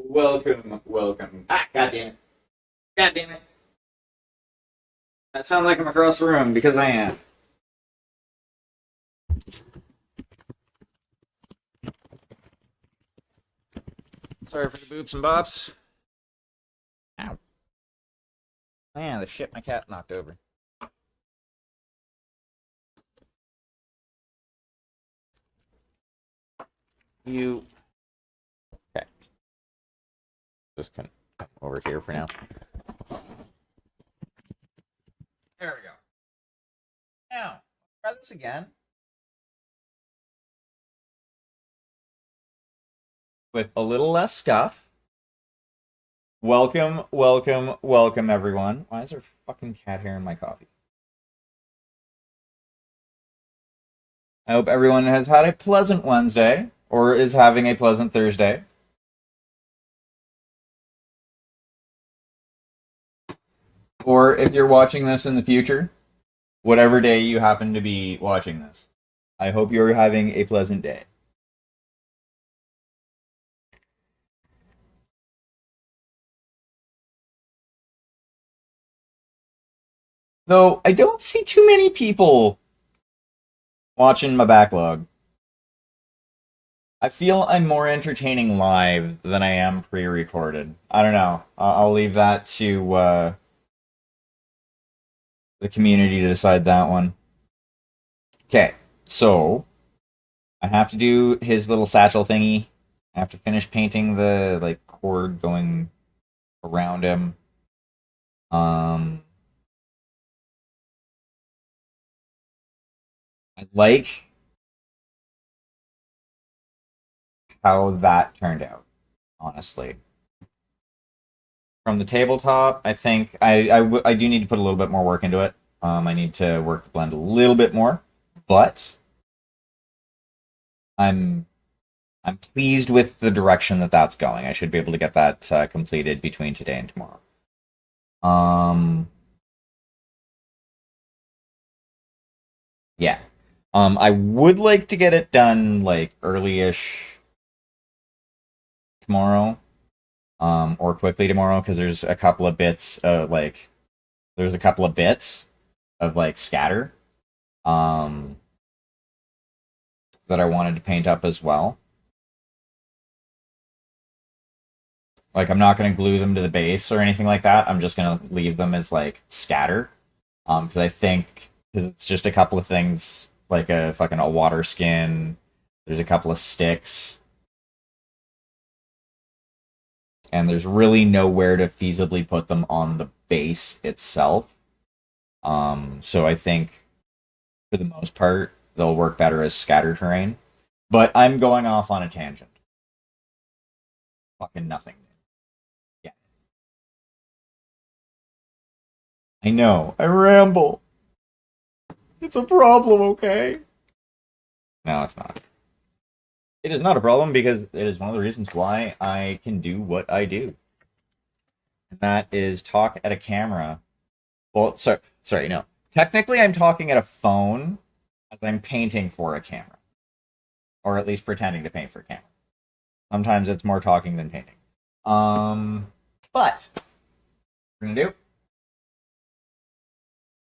Welcome. Ah, god damn it. God damn it. That sounds like I'm across the room because I am. Sorry for the boops and bops. Ow. Man, the shit my cat knocked over. You. Okay. Just come over here for now. There we go. Now, try this again. With a little less scuff. Welcome, everyone. Why is there fucking cat hair in my coffee? I hope everyone has had a pleasant Wednesday, or is having a pleasant Thursday. Or if you're watching this in the future, whatever day you happen to be watching this, I hope you're having a pleasant day. Though I don't see too many people watching my backlog. I feel I'm more entertaining live than I am pre-recorded. I don't know. I'll leave that to the community to decide that one. Okay, so I have to do his little satchel thingy. I have to finish painting the cord going around him. I like how that turned out, honestly. From the tabletop, I think I do need to put a little bit more work into it. I need to work the blend a little bit more, but I'm pleased with the direction that that's going. I should be able to get that completed between today and tomorrow. Yeah. I would like to get it done like early-ish tomorrow, or quickly tomorrow, because there's a couple of bits of like scatter, that I wanted to paint up as well. Like, I'm not going to glue them to the base or anything like that. I'm just going to leave them as like scatter, because I think because it's just a couple of things, like a water skin. There's a couple of sticks, and there's really nowhere to feasibly put them on the base itself. So I think for the most part they'll work better as scatter terrain. But I'm going off on a tangent. Fucking nothing. Yeah. I know. I ramble. It's a problem, okay? No, it's not. It is not a problem because it is one of the reasons why I can do what I do. And that is talk at a camera. Well, sorry, no. Technically, I'm talking at a phone as I'm painting for a camera. Or at least pretending to paint for a camera. Sometimes it's more talking than painting. But what we're gonna do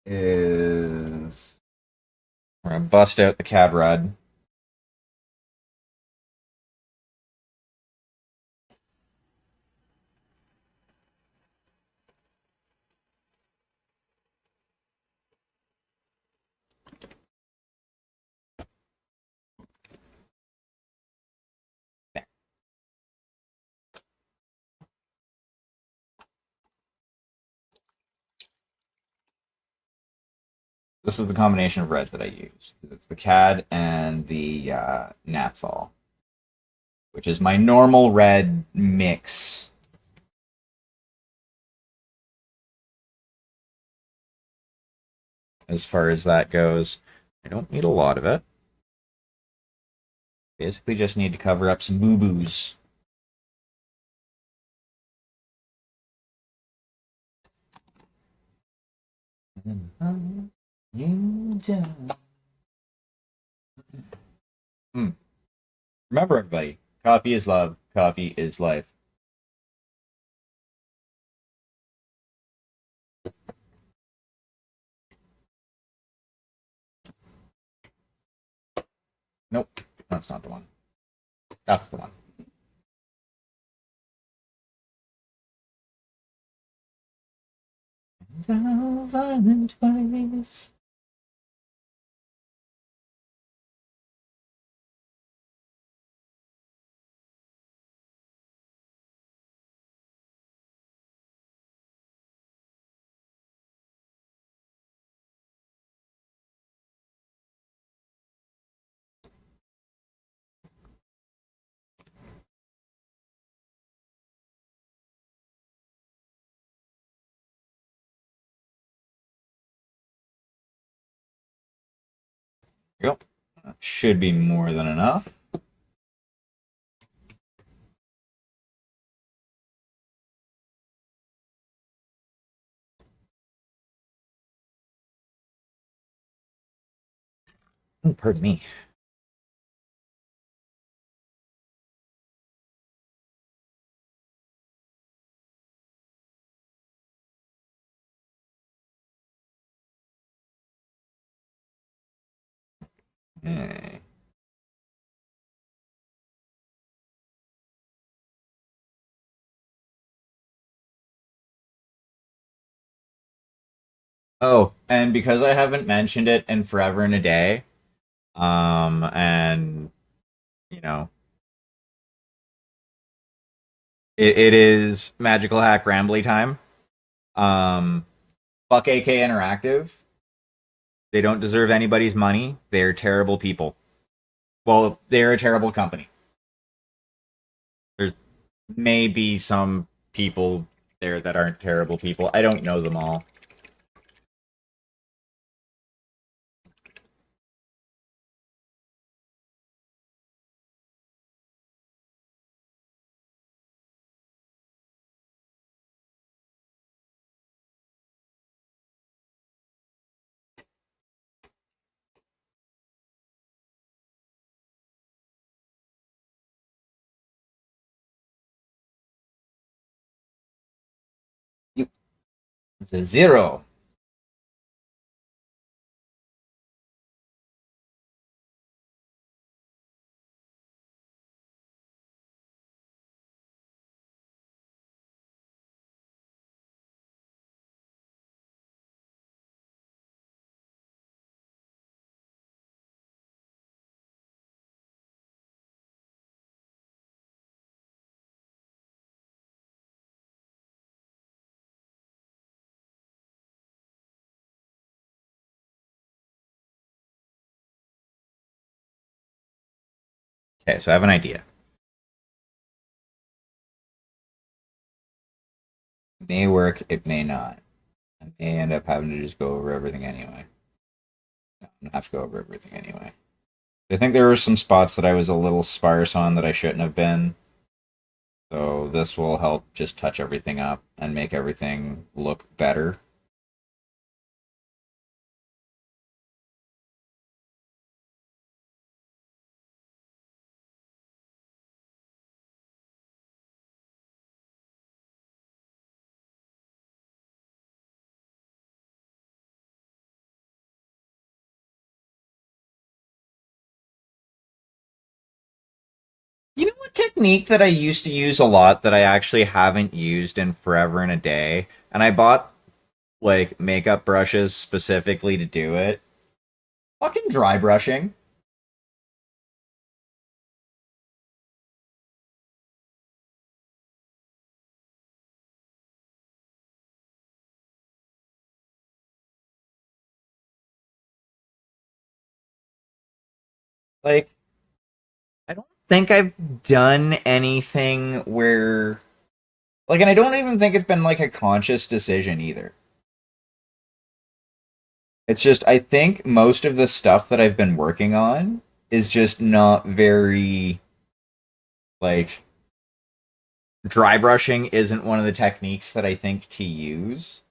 is we're gonna bust out the CAD rod. This is the combination of red that I used. It's the CAD and the Natsol, which is my normal red mix. As far as that goes, I don't need a lot of it. Basically just need to cover up some boo-boos. Remember, everybody, coffee is love, coffee is life. Nope, that's not the one. That's the one. Violent ways. Yep. That should be more than enough. Oh, pardon me. Okay. Oh, and because I haven't mentioned it in forever and a day, and you know, it is magical hack rambly time. Um, fuck AK Interactive. They don't deserve anybody's money. They're terrible people. Well, they're a terrible company. There's maybe some people there that aren't terrible people. I don't know them all. It's a zero. Okay, so I have an idea. It may work, it may not. I may end up having to just go over everything anyway. No, I'm gonna have to go over everything anyway. I think there were some spots that I was a little sparse on that I shouldn't have been. So this will help just touch everything up and make everything look better. You know what technique that I used to use a lot that I actually haven't used in forever and a day? And I bought like makeup brushes specifically to do it. Fucking dry brushing. Like I don't think I've done anything where like and I don't even think it's been like a conscious decision either. It's just I think most of the stuff that I've been working on is just not very like dry brushing isn't one of the techniques that I think to use.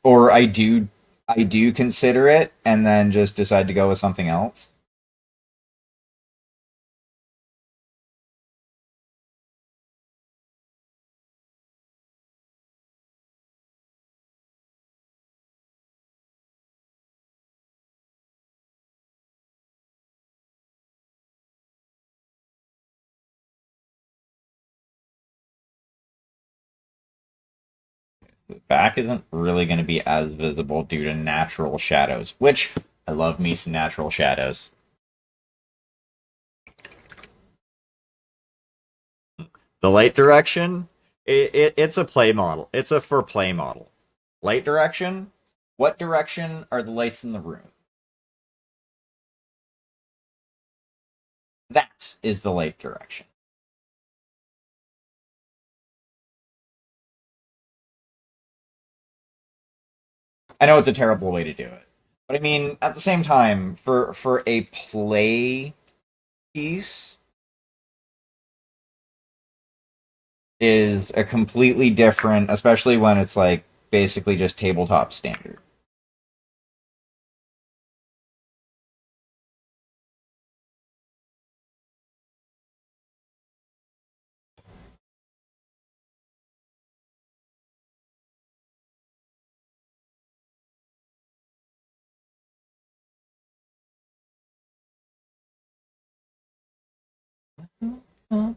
or I do consider it and then just decide to go with something else. The back isn't really going to be as visible due to natural shadows, which I love me some natural shadows. The light direction, it's a play model. It's a for play model. Light direction, what direction are the lights in the room? That is the light direction. I know it's a terrible way to do it, but I mean, at the same time, for a play piece, is a completely different, especially when it's like basically just tabletop standard.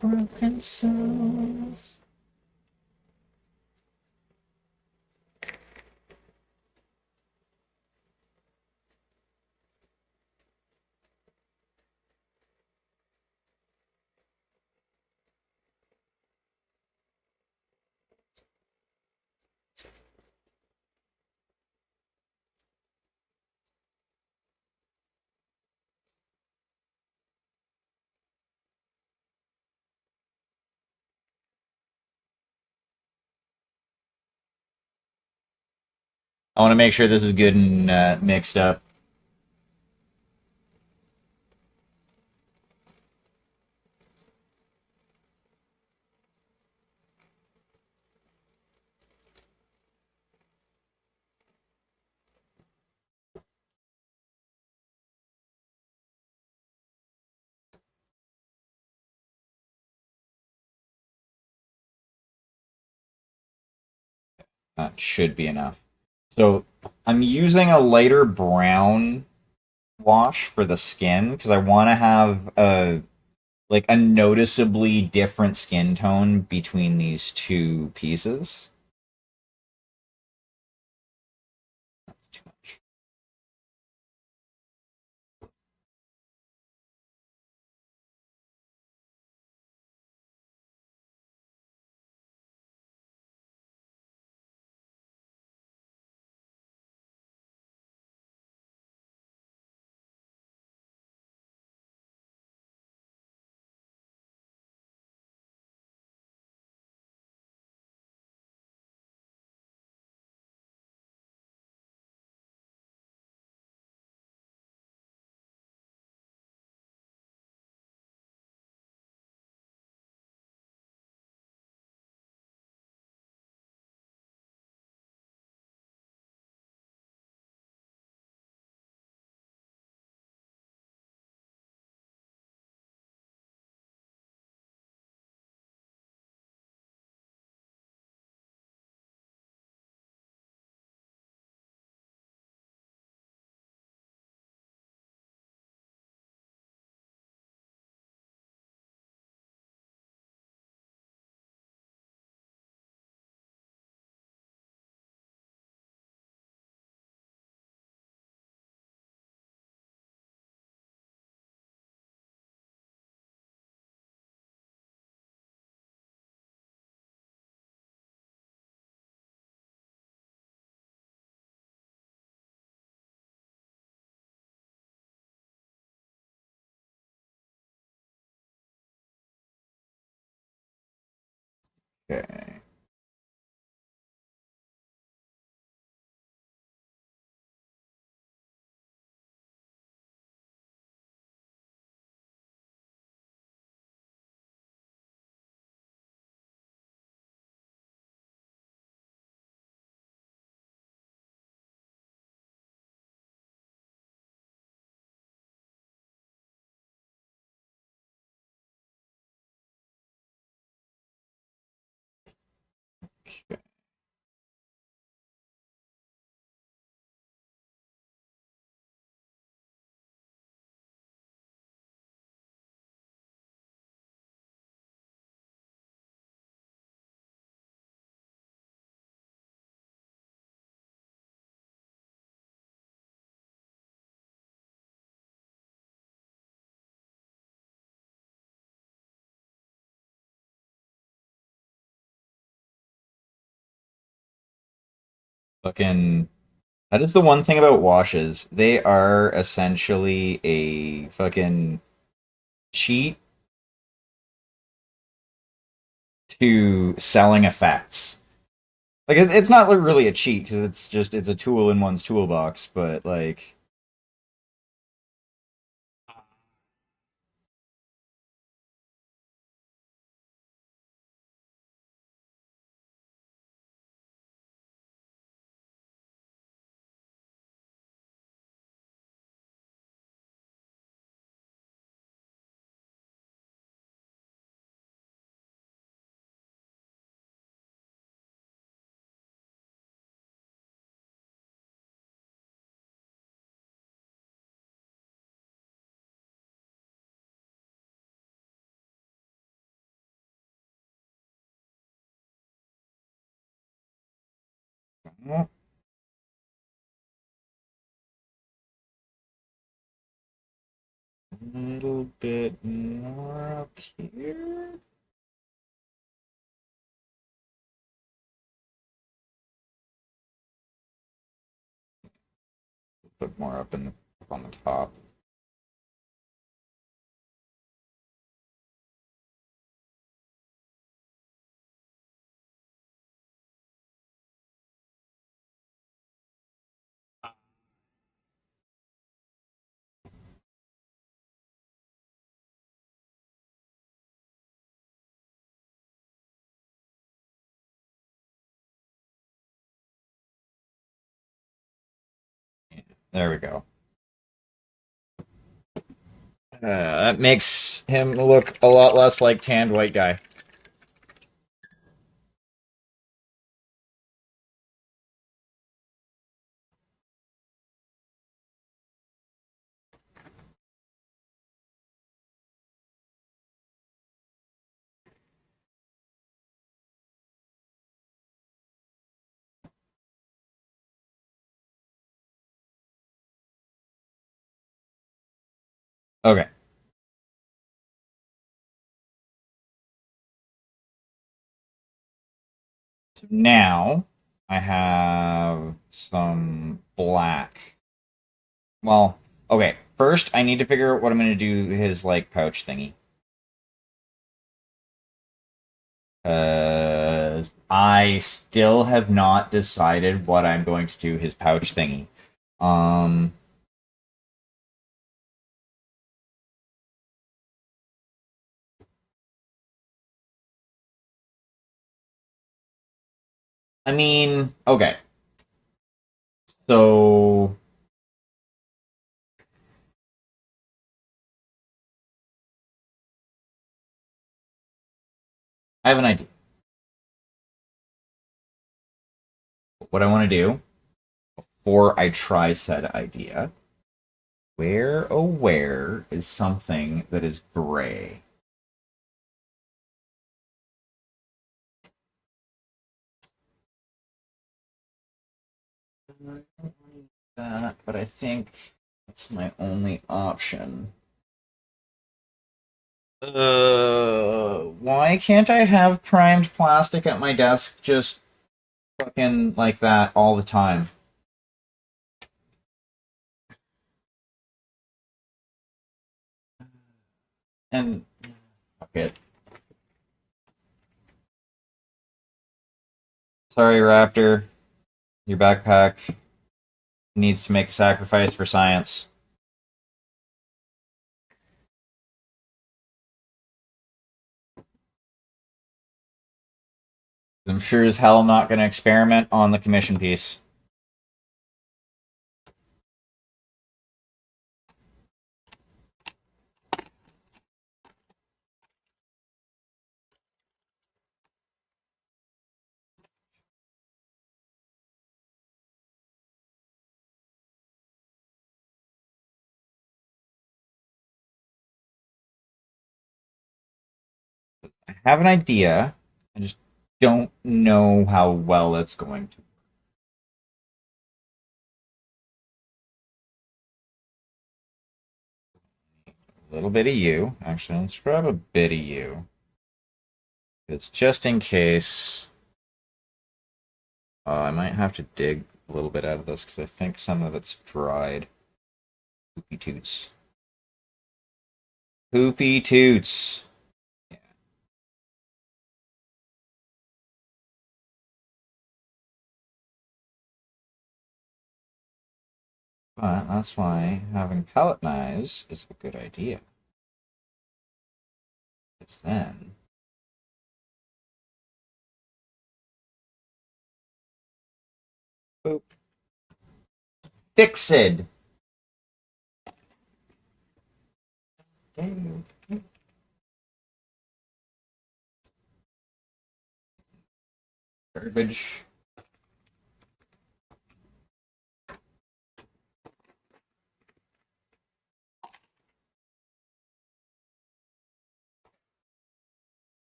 Broken souls. I want to make sure this is good and mixed up. That should be enough. So I'm using a lighter brown wash for the skin because I want to have a noticeably different skin tone between these two pieces. That's too much. Okay. Okay. Fucking. That is the one thing about washes. They are essentially a fucking cheat to selling effects. Like it's not really a cheat because it's a tool in one's toolbox, but like a little bit more up here. Put more up on the top. There we go. That makes him look a lot less like tanned white guy. Okay. So now I have some black. Well, okay. First, I need to figure out what I'm going to do his like pouch thingy. I still have not decided what I'm going to do his pouch thingy. Um, I mean, okay. So I have an idea. What I want to do before I try said idea. Where is something that is gray? I don't need that, but I think that's my only option. Why can't I have primed plastic at my desk just fucking like that all the time? And fuck it. Sorry, Raptor. Your backpack needs to make a sacrifice for science. I'm sure as hell not going to experiment on the commission piece. have an idea. I just don't know how well it's going to. A little bit of you. Actually, let's grab a bit of you. It's just in case. I might have to dig a little bit out of this because I think some of it's dried. Poopy toots. Poopy toots. Yeah. But that's why having palette knives is a good idea. Because then. Boop. Fixed. Dang. Garbage.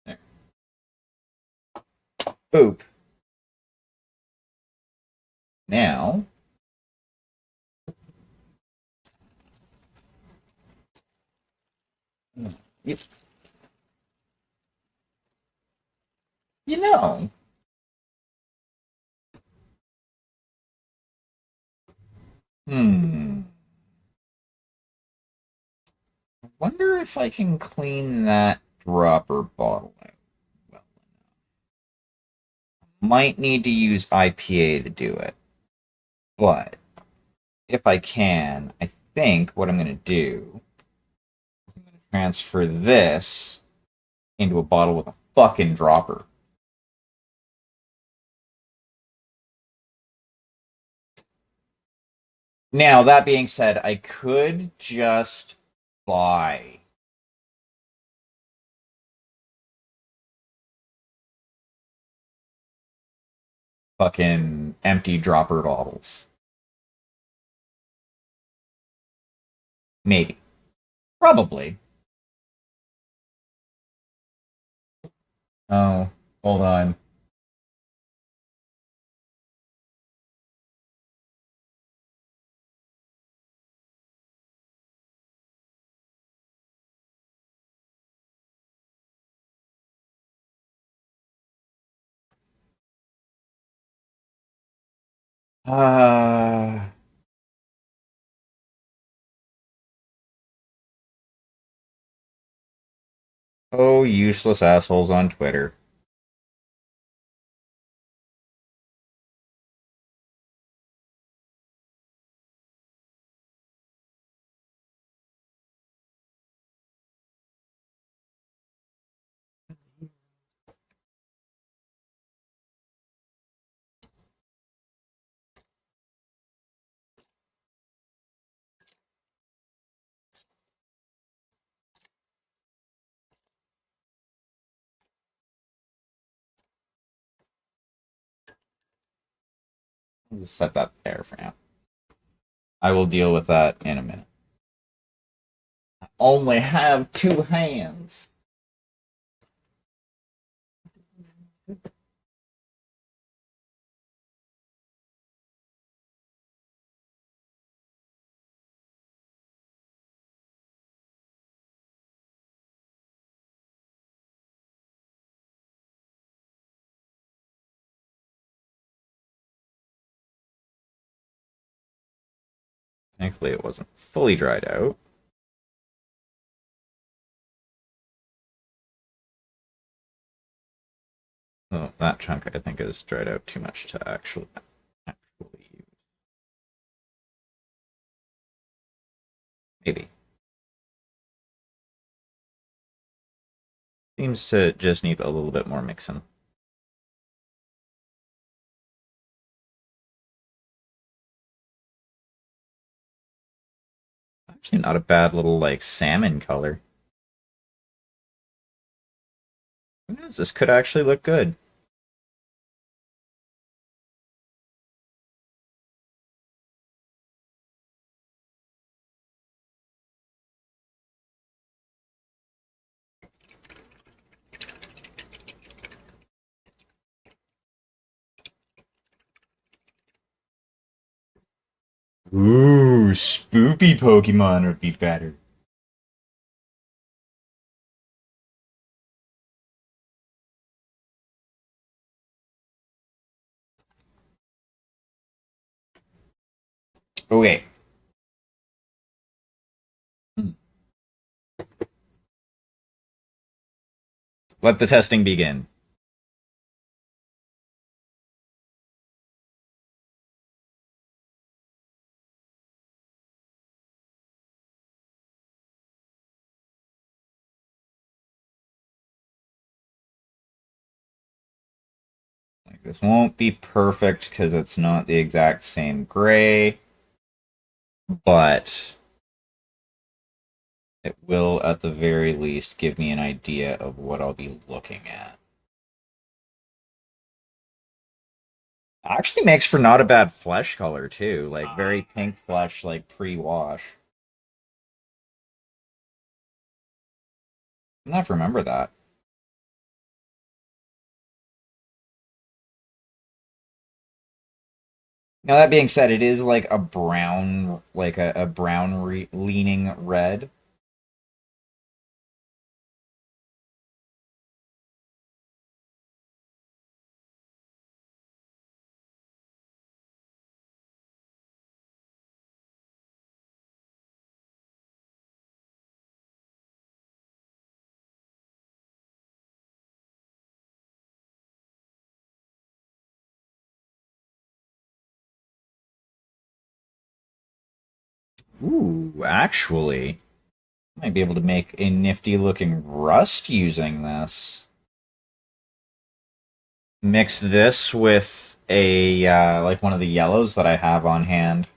There. Boop. Now. Yep. You know. Hmm. I wonder if I can clean that dropper bottle out. Well, might need to use IPA to do it. But if I can, I think what I'm going to do is I'm going to transfer this into a bottle with a fucking dropper. Now, that being said, I could just buy fucking empty dropper bottles. Maybe. Probably. Oh, hold on. Uh, oh, useless assholes on Twitter. I'll just set that there for now. I will deal with that in a minute. I only have two hands. Thankfully, it wasn't fully dried out. Oh, that chunk I think is dried out too much to actually use. Maybe. Seems to just need a little bit more mixing. Actually, not a bad little like salmon color. Who knows? This could actually look good. Ooh, spoopy Pokemon would be better. Okay. Let the testing begin. Like, this won't be perfect because it's not the exact same gray, but it will at the very least give me an idea of what I'll be looking at. Actually makes for not a bad flesh color too, like very pink flesh, like pre-wash. I'm gonna have to remember that. Now that being said, it is like a brown, like a brown leaning red. Ooh, actually, might be able to make a nifty looking rust using this. Mix this with a like one of the yellows that I have on hand.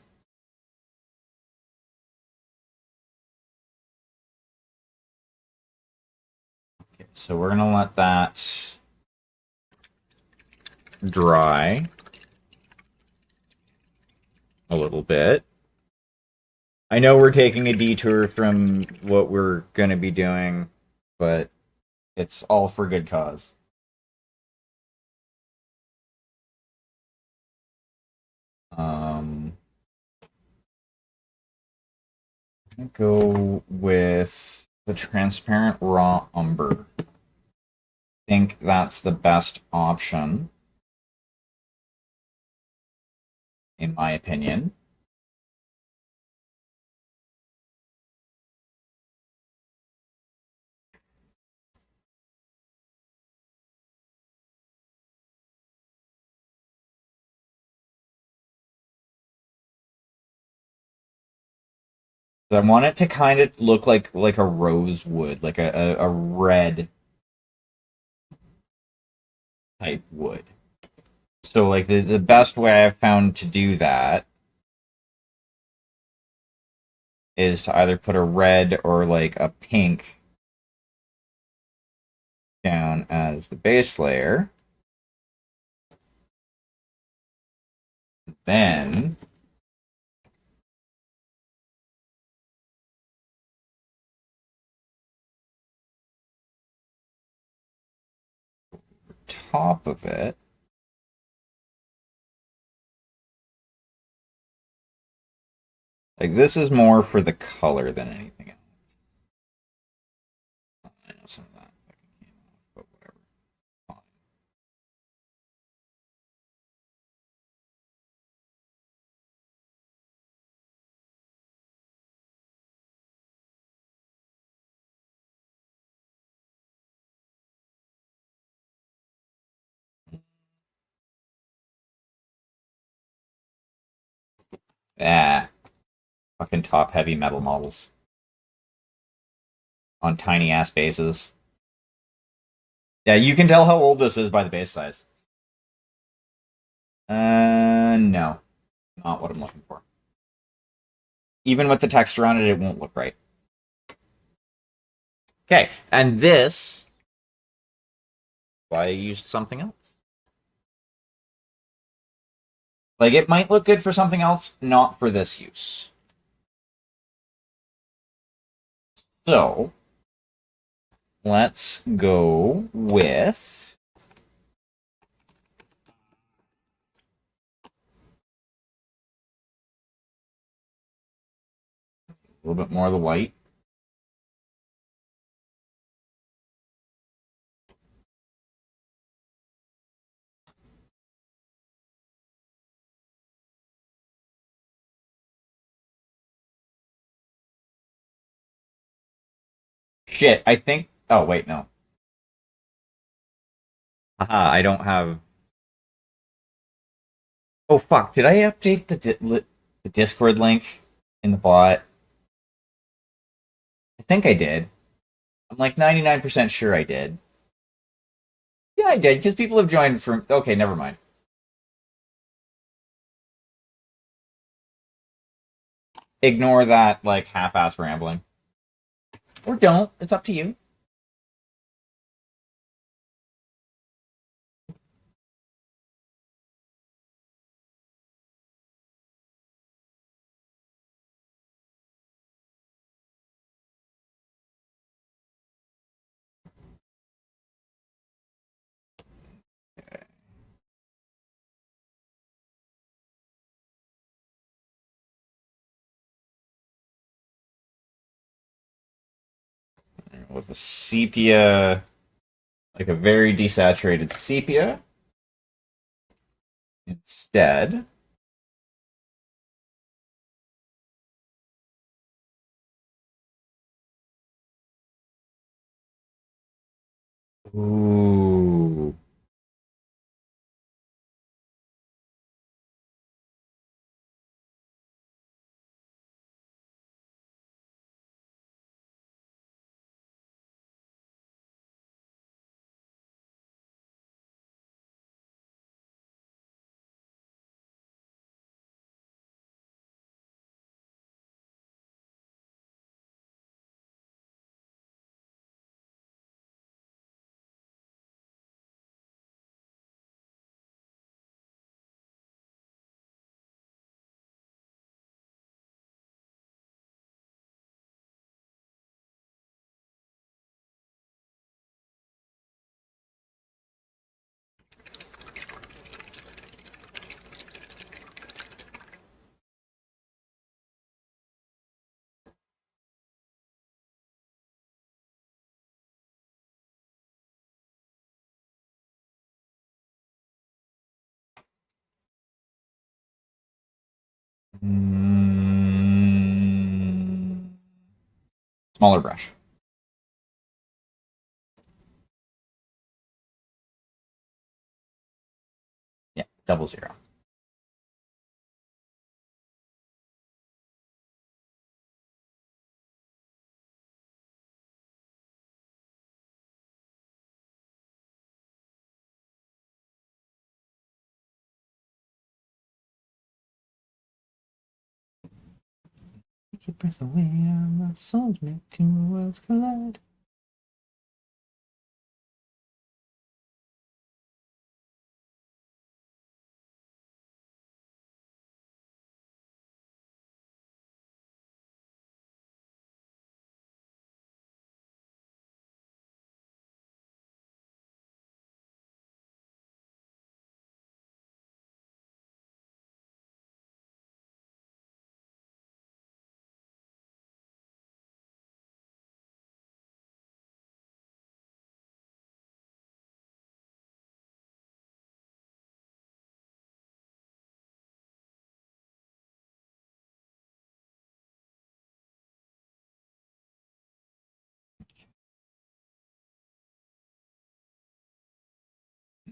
Okay, so we're gonna let that dry a little bit. I know we're taking a detour from what we're gonna be doing, but it's all for good cause. Um, go with the transparent raw umber. I think that's the best option, in my opinion. I want it to kind of look like a rosewood, like a red type wood. So like the best way I've found to do that is to either put a red or like a pink down as the base layer. Then top of it, like this is more for the color than anything else. I know some of that, but whatever. Ah, fucking top heavy metal models on tiny ass bases. Yeah, you can tell how old this is by the base size. No, not what I'm looking for. Even with the texture on it, it won't look right. Okay, and this, I used something else. Like, it might look good for something else, not for this use. So, let's go with little bit more of the white. Shit, I think. Oh, wait, no. Haha, I don't have. Oh, fuck. Did I update the Discord link in the bot? I think I did. I'm like 99% sure I did. Yeah, I did, because people have joined from. Okay, never mind. Ignore that, like, half ass rambling. Or don't. It's up to you. With a sepia, like a very desaturated sepia instead. Ooh. Mm, smaller brush. Yeah, 00. Take your breath away, and my souls make two worlds collide.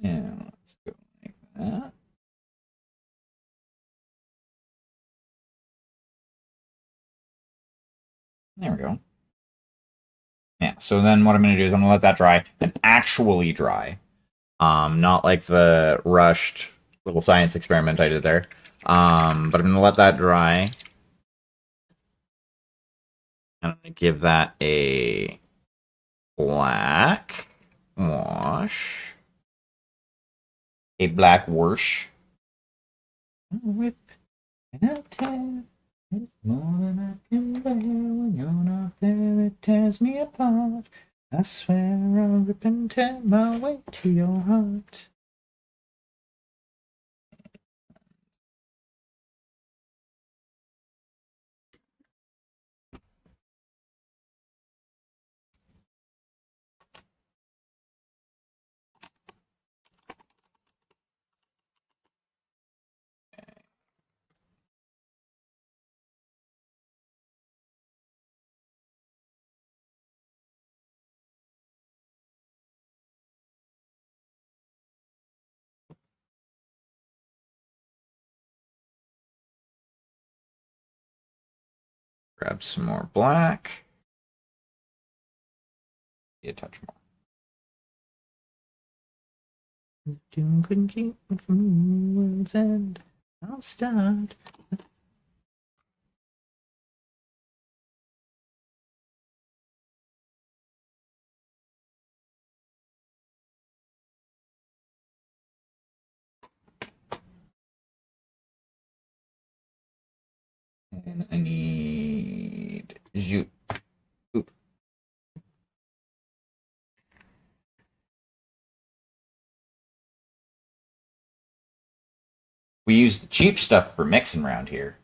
Yeah, let's go like that. There we go. Yeah, so then what I'm going to do is I'm going to let that dry and actually dry. Not like the rushed little science experiment I did there. But I'm going to let that dry. I'm going to give that a black wash. A black wash. Rip and I'll tear. It's more than I can bear. When you're not there, it tears me apart. I swear I'll rip and tear my way to your heart. Grab some more black. A touch more. Doom couldn't keep me from world's end. I'll start. And I need jute. Oop. We use the cheap stuff for mixing around here.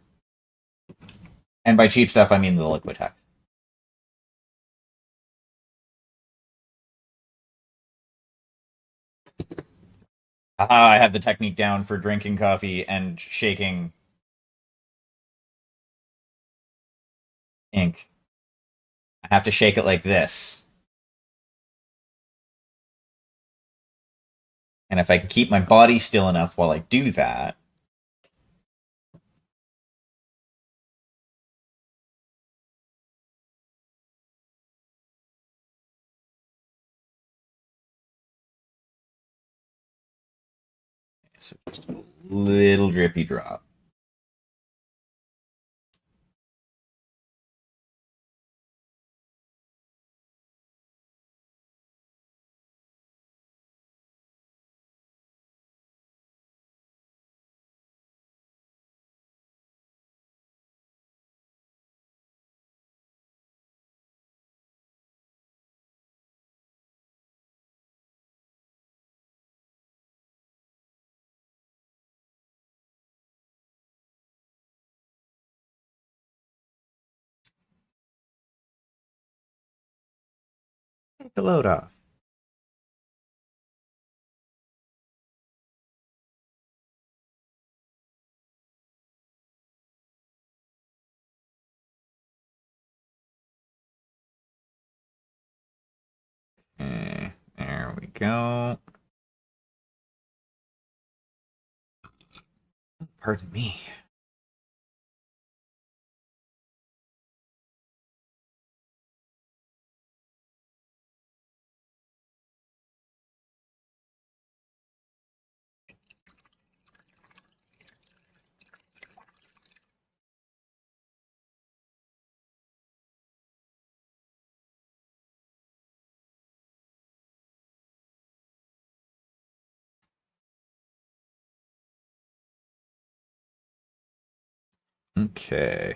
And by cheap stuff, I mean the Liquitex. I have the technique down for drinking coffee and shaking ink. I have to shake it like this. And if I can keep my body still enough while I do that, so just a little drippy drop. Take the load off. There we go. Pardon me. Okay.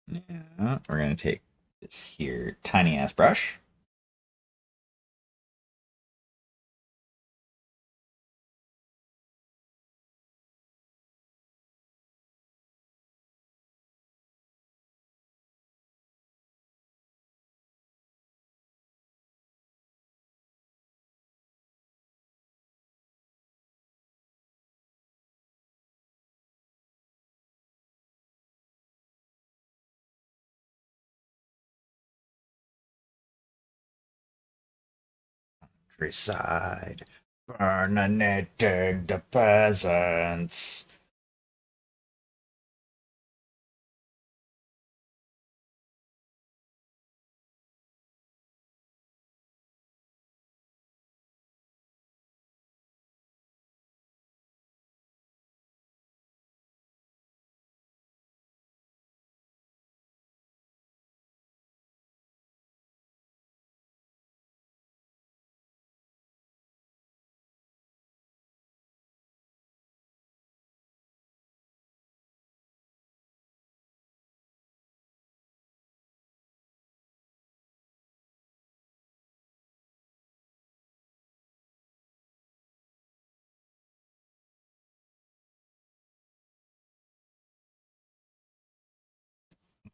Now we're going to take this here tiny ass brush. Countryside, burning the peasants.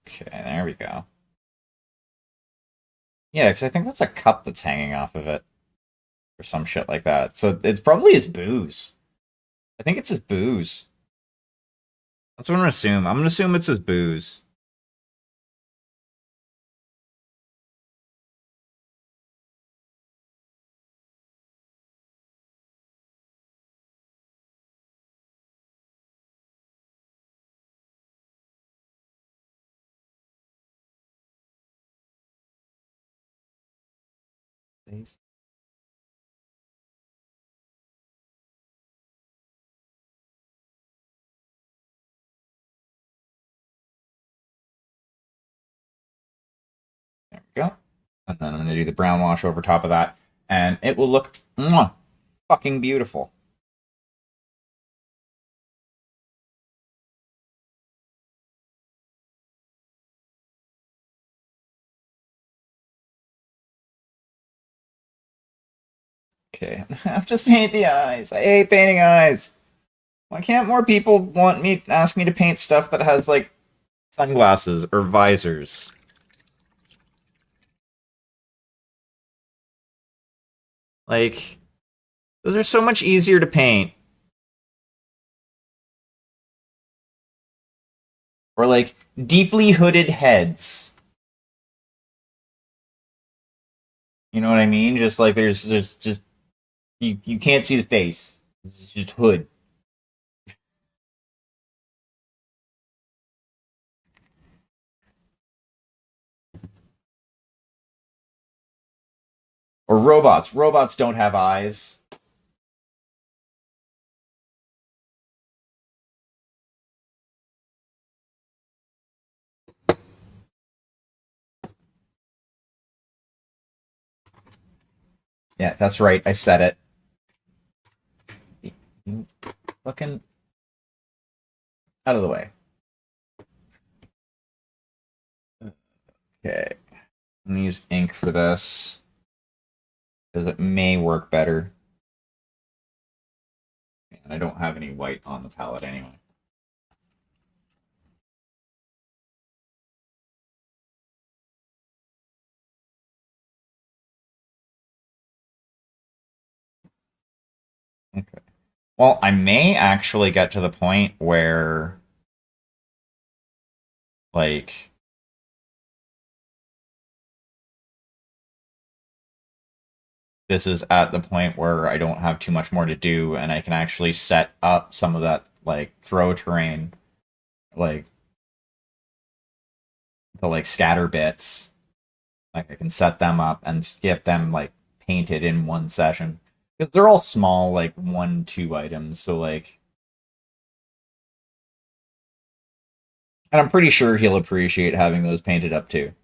Okay, there we go. Yeah, because I think that's a cup that's hanging off of it. Or some shit like that. So it's probably his booze. I think it's his booze. That's what I'm gonna assume. I'm gonna assume it's his booze. face. There we go. And then I'm going to do the brown wash over top of that. And it will look fucking beautiful. Okay, I've just painted the eyes. I hate painting eyes. Why can't more people ask me to paint stuff that has, like, sunglasses or visors? Like, those are so much easier to paint. Or, like, deeply hooded heads. You know what I mean? Just like there's just you can't see the face. It's just hood. Or robots. Robots don't have eyes. Yeah, that's right. I said it. Fucking out of the way. Okay. I'm gonna use ink for this because it may work better. And I don't have any white on the palette anyway. Okay. Well, I may actually get to the point where, like, this is at the point where I don't have too much more to do, and I can actually set up some of that, like, throw terrain, like, the, like, scatter bits. Like, I can set them up and get them, like, painted in one session. Because they're all small, like, 1, 2 items, so, like, and I'm pretty sure he'll appreciate having those painted up too.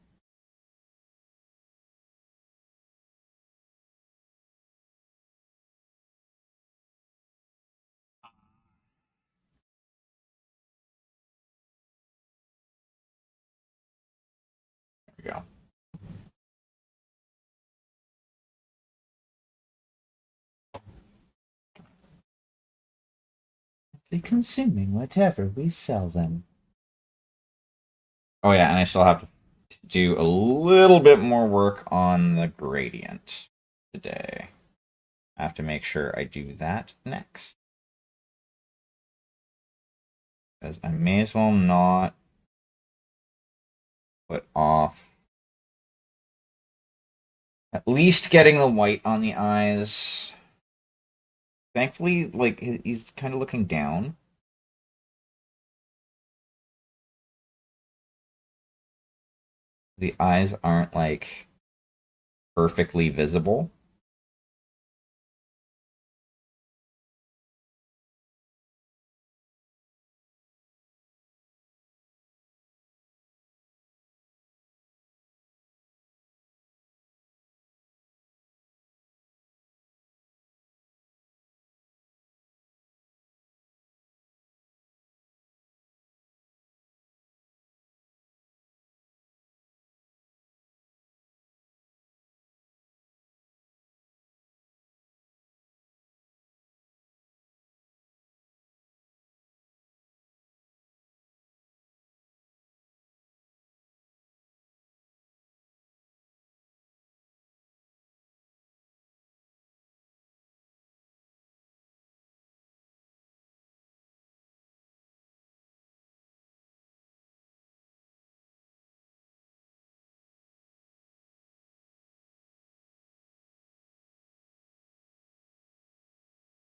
There we go. They're consuming whatever we sell them. Oh yeah, and I still have to do a little bit more work on the gradient today. I have to make sure I do that next. Because I may as well not put off at least getting the white on the eyes. Thankfully, like, he's kind of looking down. The eyes aren't, like, perfectly visible.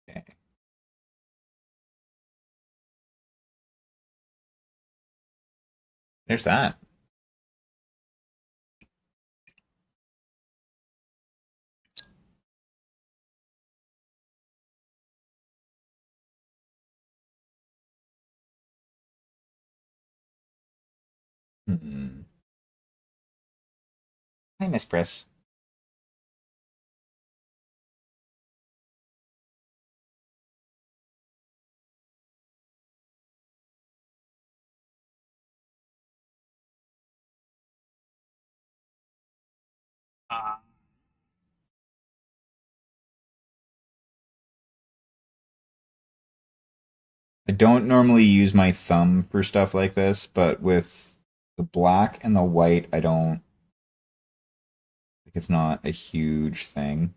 Okay. There's that. Hmm. Hi, Miss Press. I don't normally use my thumb for stuff like this, but with the black and the white, I don't. Like, it's not a huge thing.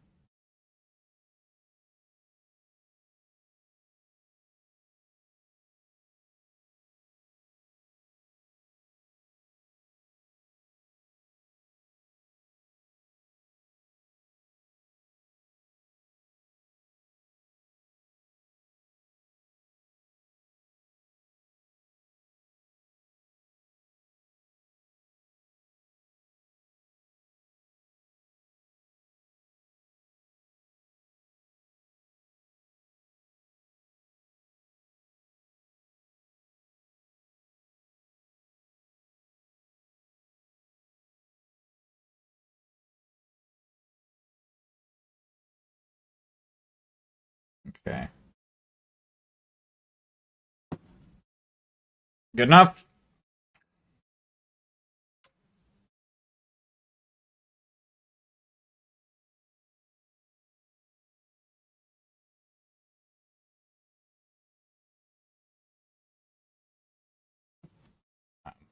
Okay. Good enough?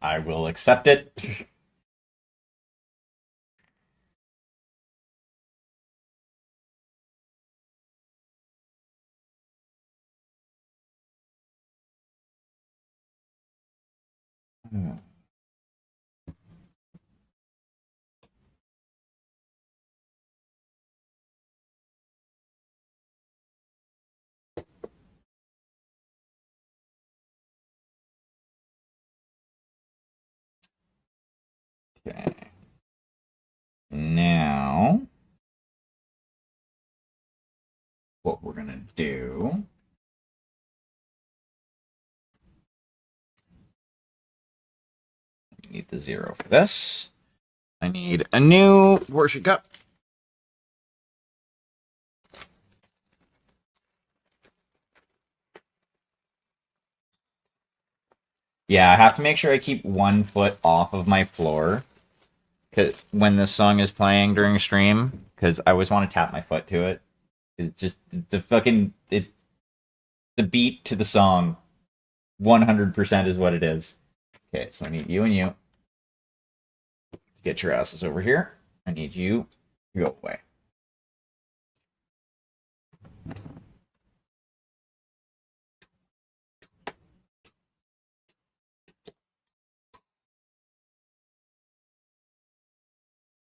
I will accept it. Okay. Now, what we're gonna do. I need the 0 for this. I need a new portion cup. Yeah, I have to make sure I keep 1 foot off of my floor when this song is playing during a stream, because I always want to tap my foot to it. It's just it's the beat to the song. 100% is what it is. Okay, so I need you and you. Get your asses over here. I need you to go away.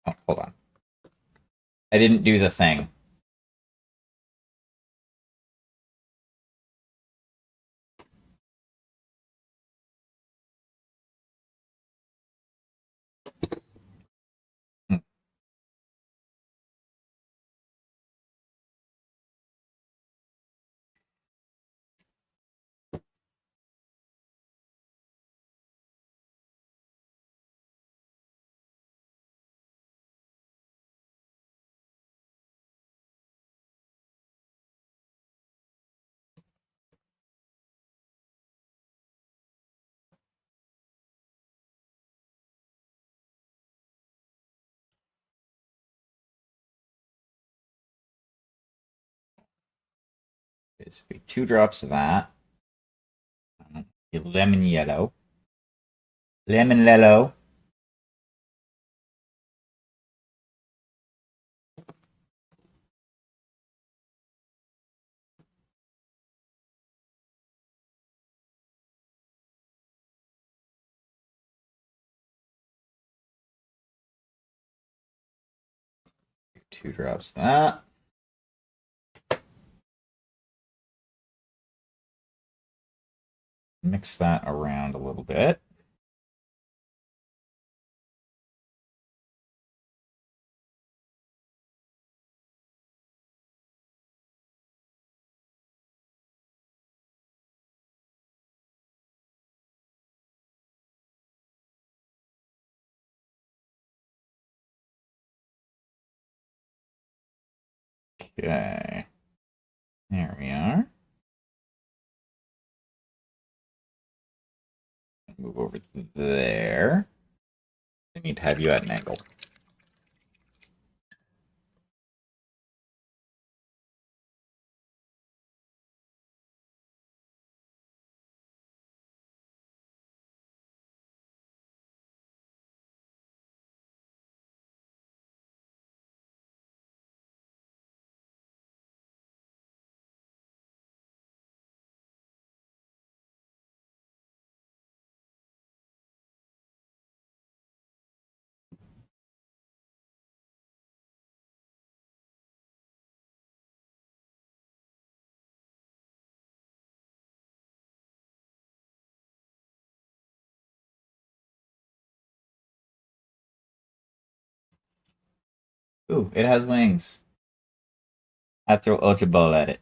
Oh, hold on. I didn't do the thing. Hmm. 'It's be 2 drops of that. Lemon yellow. Lemon yellow. Two drops of that. Mix that around a little bit. Okay. There we are. Move over there. I need to have you at an angle. Ooh, it has wings. I throw Ultra Ball at it.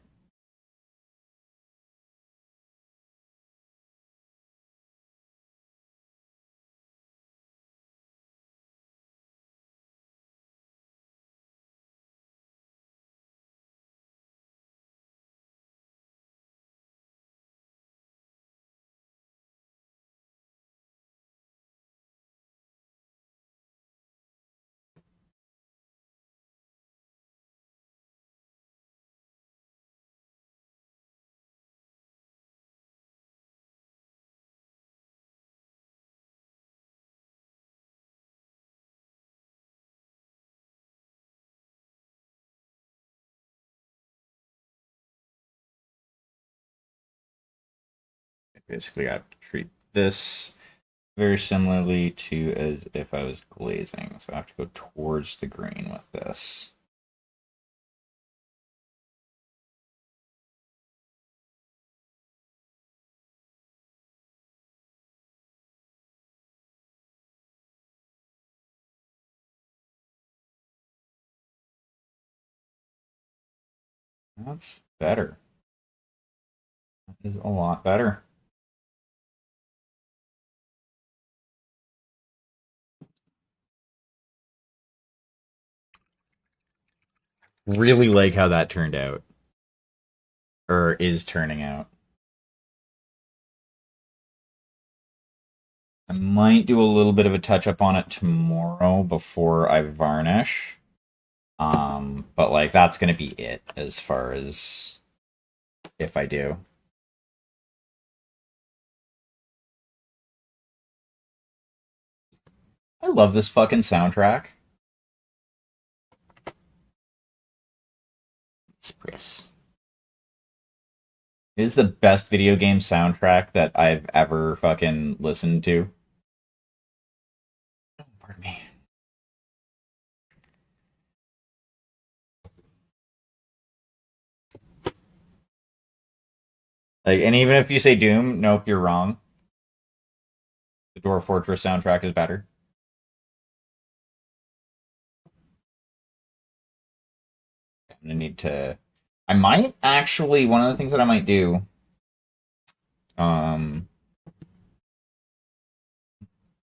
Basically, I have to treat this very similarly to as if I was glazing. So I have to go towards the green with this. That's better. That is a lot better. Really like how that turned out. Or is turning out. I might do a little bit of a touch up on it tomorrow before I varnish. But like that's gonna be it as far as if I do. I love this fucking soundtrack. Express. It is the best video game soundtrack that I've ever fucking listened to. Pardon me. Like, and even if you say Doom, nope, you're wrong. The Dwarf Fortress soundtrack is better. I'm gonna need to. I might actually. One of the things that I might do. Um.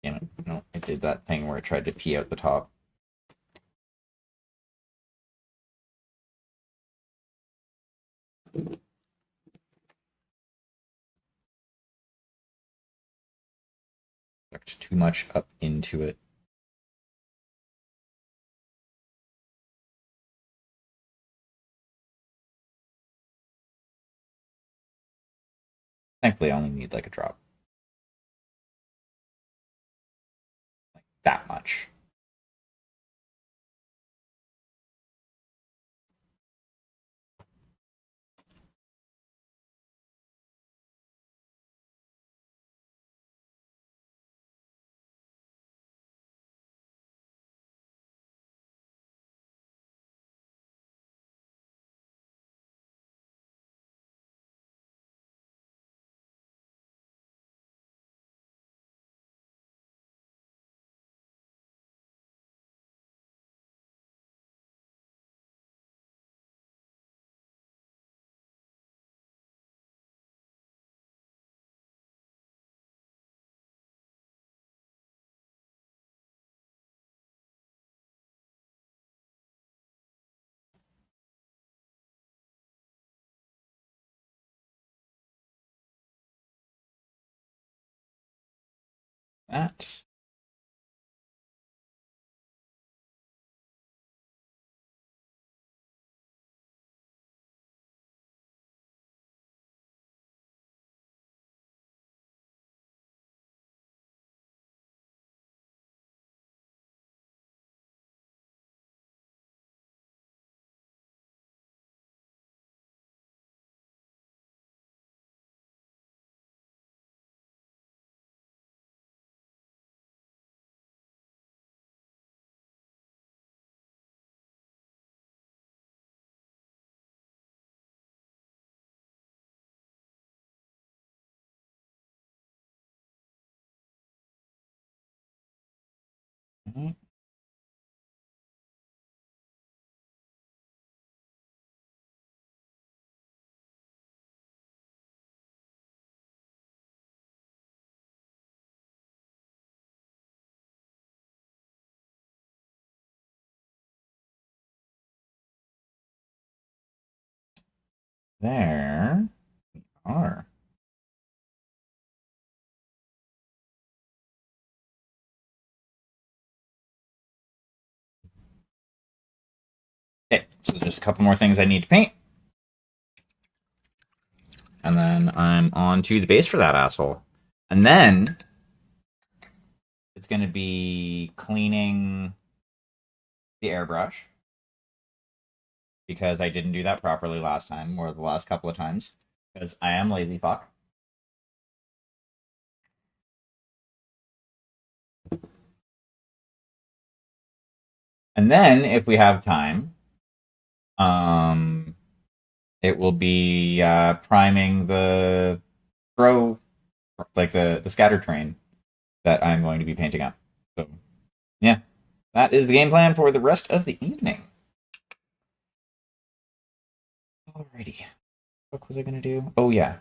Damn it! No, I did that thing where I tried to pee out the top. Sucked too much up into it. Thankfully, I only need like a drop. Like that much. that. Mhm. There we are. Okay, so just a couple more things I need to paint. And then I'm on to the base for that asshole. And then it's going to be cleaning the airbrush because I didn't do that properly last time or the last couple of times because I am lazy fuck. And then if we have time, um, it will be priming the throw, like the scatter train that I'm going to be painting up. So yeah, that is the game plan for the rest of the evening. Alrighty, what was I gonna do? Oh yeah,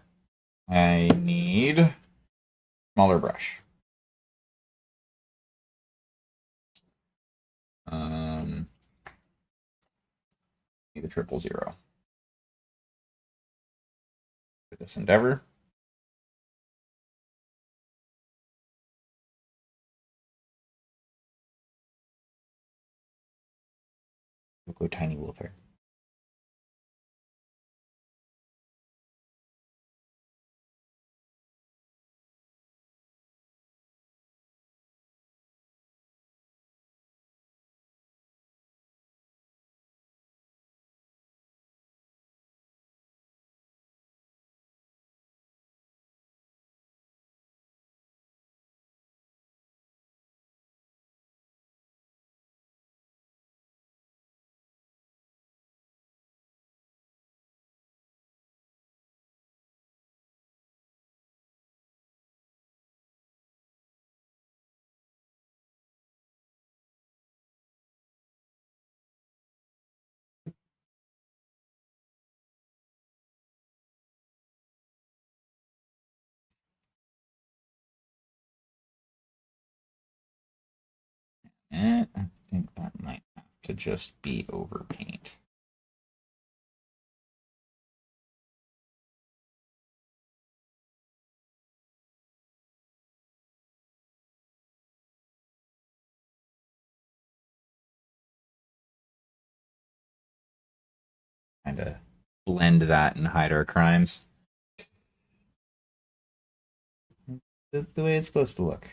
I need smaller brush. Um, need the 000 for this endeavor. We'll go tiny wolfer. And I think that might have to just be over paint. Kind of blend that and hide our crimes. The way it's supposed to look.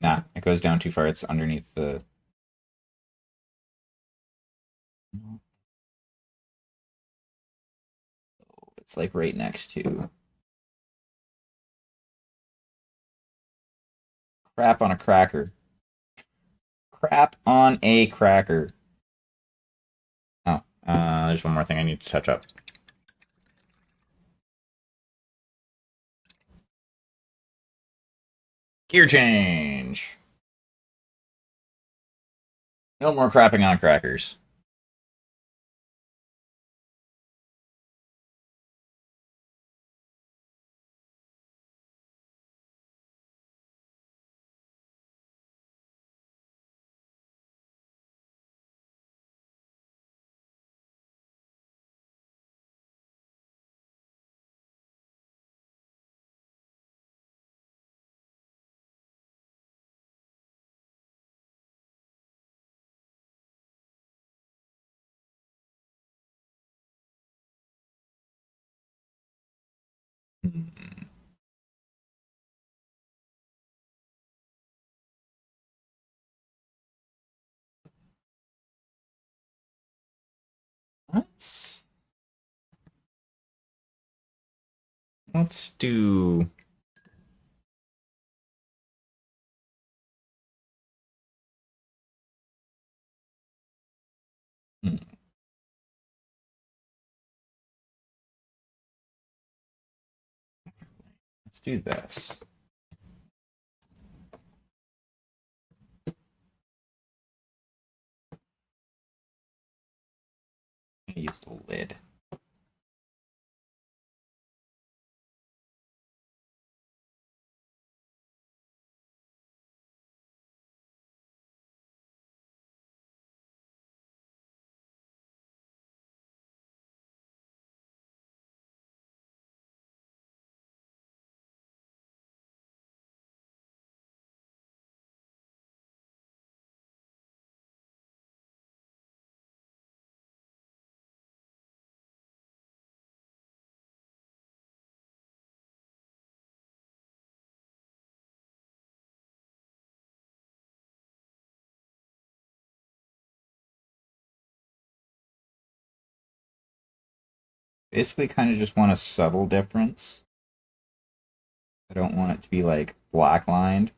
Nah, it goes down too far. It's underneath the. It's like right next to. Crap on a cracker. Crap on a cracker. Oh, there's one more thing I need to touch up. Gear change. No more crapping on crackers. Let's do. Hmm, let's do this. I'm gonna use the lid. Basically, kind of just want a subtle difference. I don't want it to be like black lined.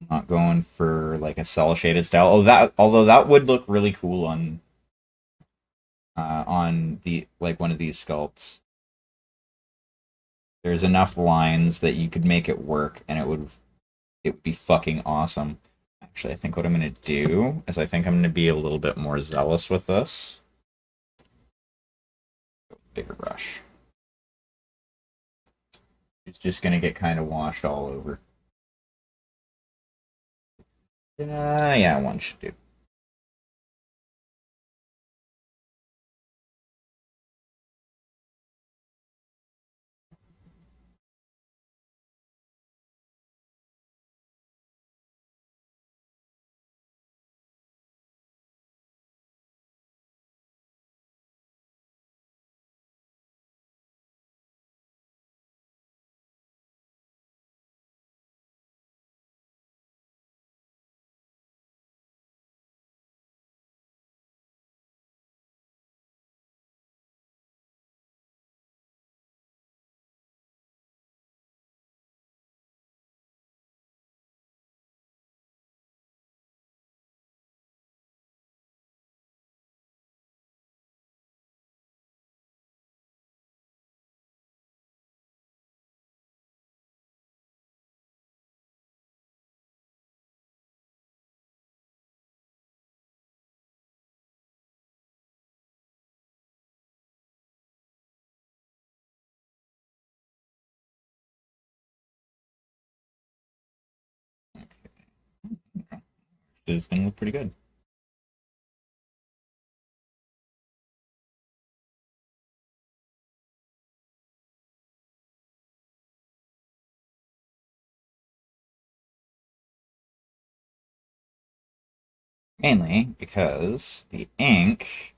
I'm not going for like a cell shaded style. Although that would look really cool on the like one of these sculpts. There's enough lines that you could make it work, and it would be fucking awesome. Actually, I think what I'm gonna do is I think I'm gonna be a little bit more zealous with this. Bigger brush. It's just gonna get kind of washed all over. Yeah, one should do. It's gonna look pretty good. Mainly because the ink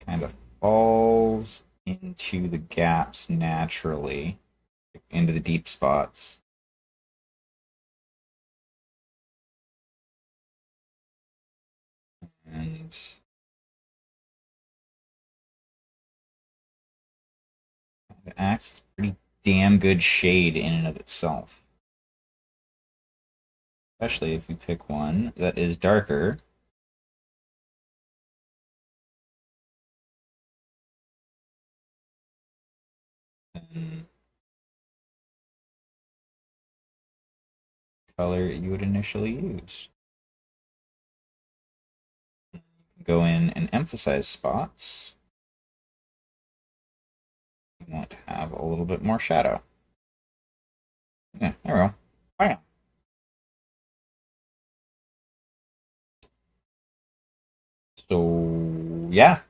kind of falls into the gaps naturally, into the deep spots. And it acts as a pretty damn good shade in and of itself. Especially if you pick one that is darker. Than the color you would initially use. Go in and emphasize spots. You want to have a little bit more shadow. Yeah, there we go. Bam. So yeah,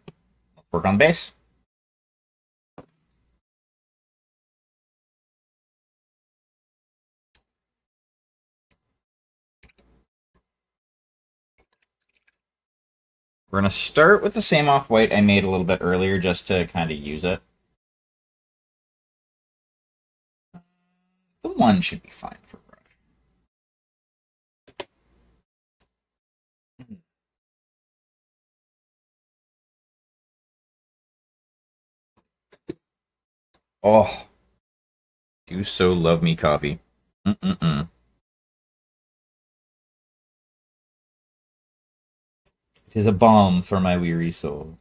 work on the base. We're gonna start with the same off-white I made a little bit earlier just to kind of use it. The one should be fine for brush. Oh, do so love me coffee. Mm-mm-mm. Tis a balm for my weary soul.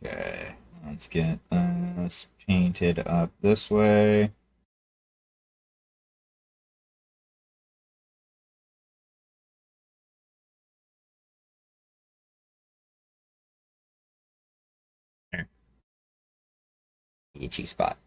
Okay, let's get this painted up this way. There. Itchy spot.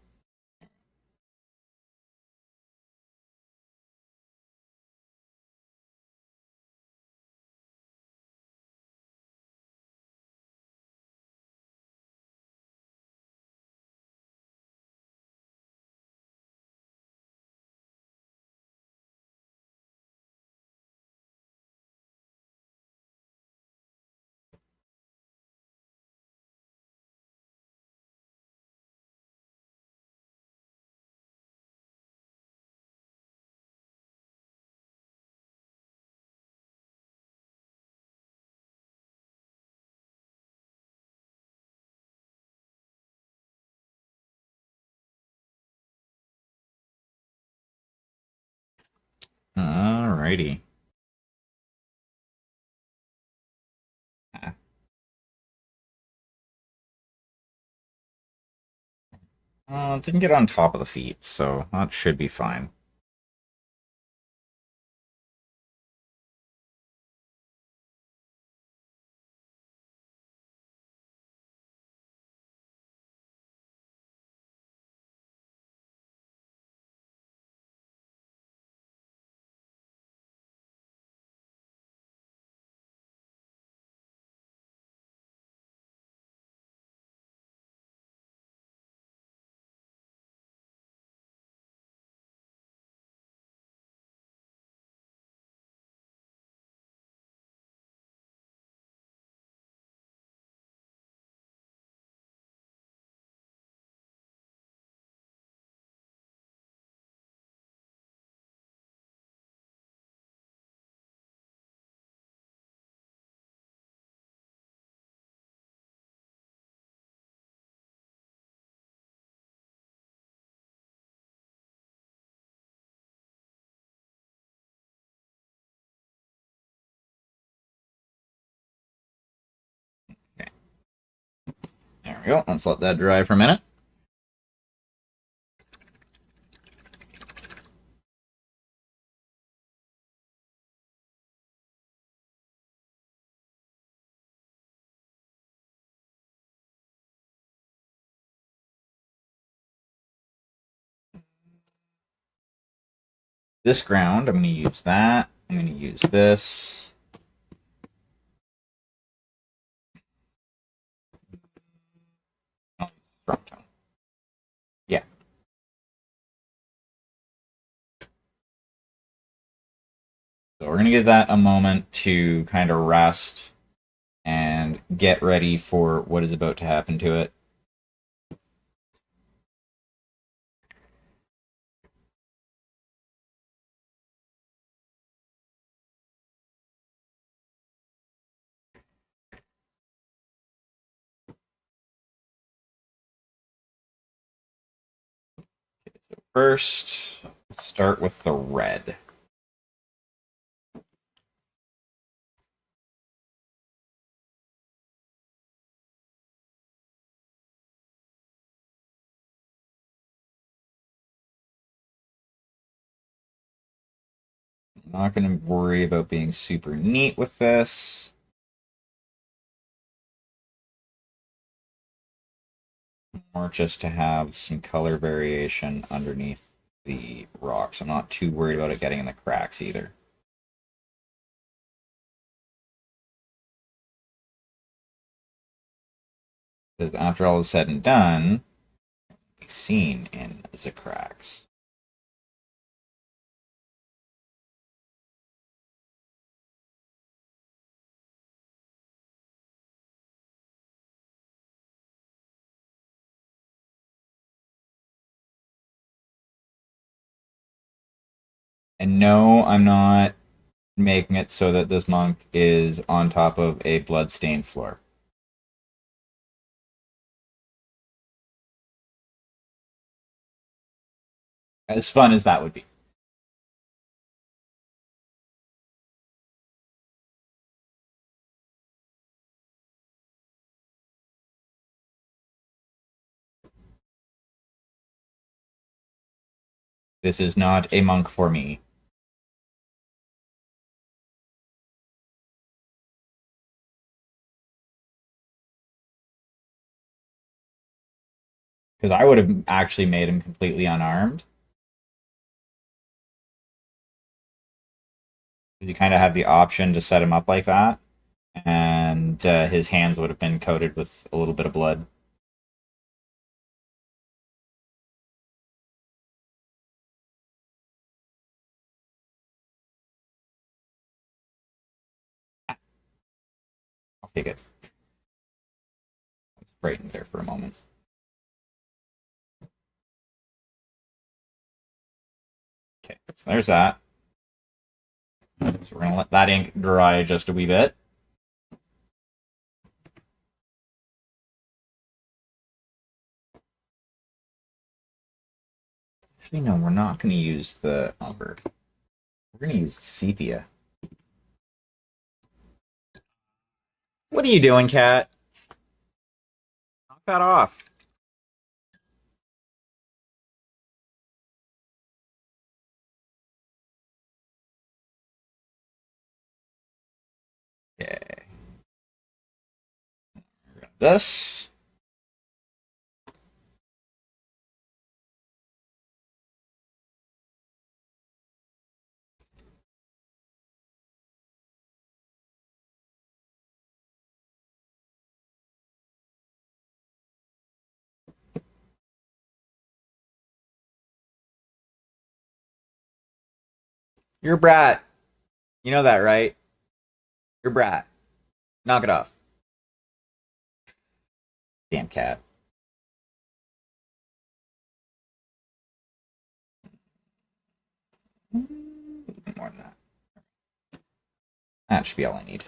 Alrighty. It didn't get on top of the feet, so that should be fine. Okay. There we go. Let's let that dry for a minute. This ground, I'm going to use that. I'm going to use this. Oh, strong tone. Yeah. So we're going to give that a moment to kind of rest and get ready for what is about to happen to it. So first, start with the red. I'm not going to worry about being super neat with this. More just to have some color variation underneath the rocks. I'm not too worried about it getting in the cracks either. Because after all is said and done, it's seen in the cracks. And no, I'm not making it so that this monk is on top of a blood-stained floor. As fun as that would be. This is not a monk for me. Because I would have actually made him completely unarmed. You kind of have the option to set him up like that, and his hands would have been coated with a little bit of blood. I'll take it. I was frightened there for a moment. Okay, so there's that. So we're going to let that ink dry just a wee bit. Actually, no, we're not going to use the umber. We're going to use the sepia. What are you doing, cat? Knock that off. Okay. This. You're a brat. You know that, right? You're a brat. Knock it off. Damn cat. More than that. That should be all I need.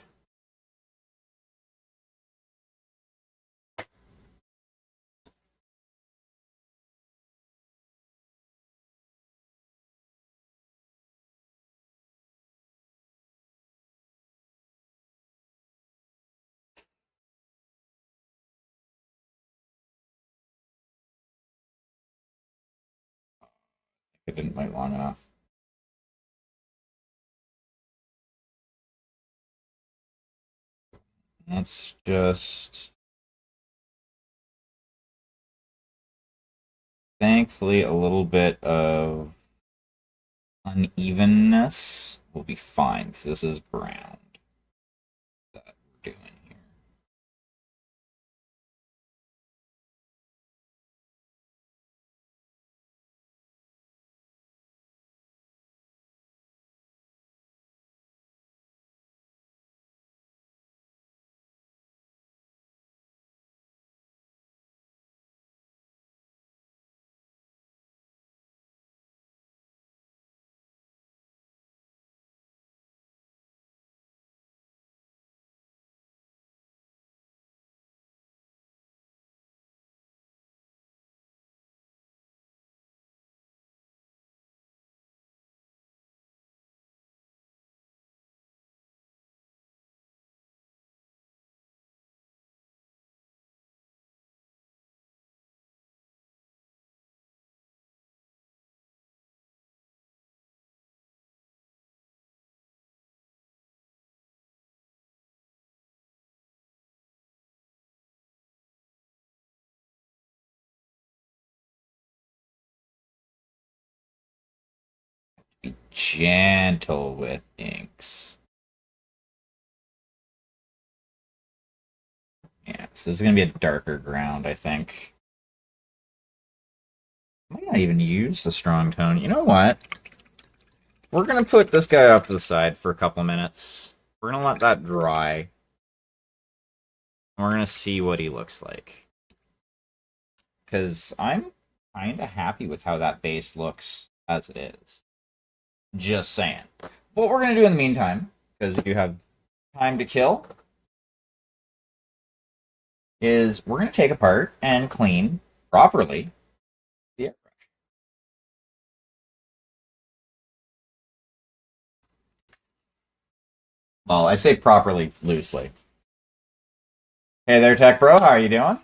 It didn't wait long enough. Let's just. Thankfully, a little bit of unevenness will be fine because this is ground that we're doing here. gentle with inks. Yeah, so this is going to be a darker ground, I think. I might not even use the strong tone. You know what? We're going to put this guy off to the side for a couple minutes. We're going to let that dry. We're going to see what he looks like. Because I'm kind of happy with how that base looks as it is. Just saying. What we're going to do in the meantime, because you have time to kill, is we're going to take apart and clean properly the airbrush. Well, I say properly loosely. Hey there, Tech Bro. How are you doing?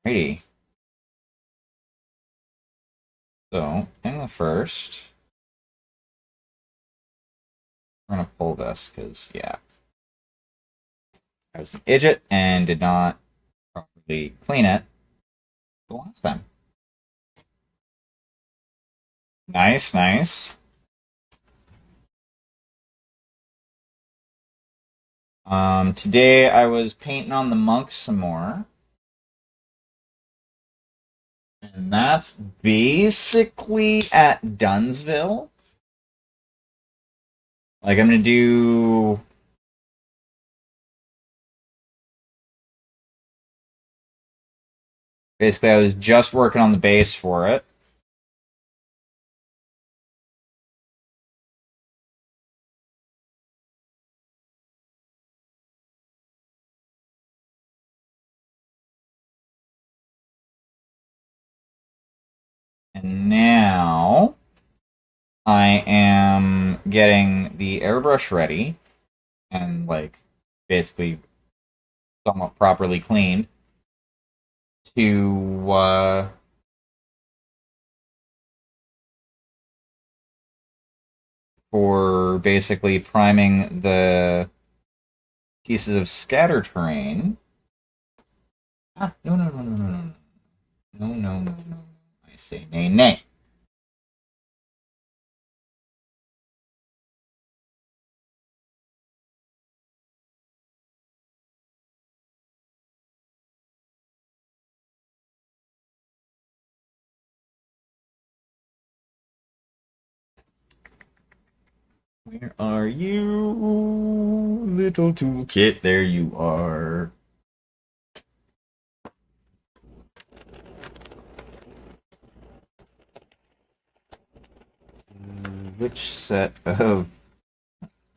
Alrighty. So, in the first, we're going to pull this because, yeah, I was an idiot and did not properly clean it the last time. Nice, nice. Today I was painting on the monk some more. And that's basically at Dunsville. Like, I'm gonna do... Basically, I was just working on the base for it. And now I am getting the airbrush ready and, like, basically somewhat properly cleaned to for basically priming the pieces of scatter terrain. Ah, no, no, no, no, no, no. No, no, no, no. I say nay, nay. Where are you, little toolkit? There you are. Which set of...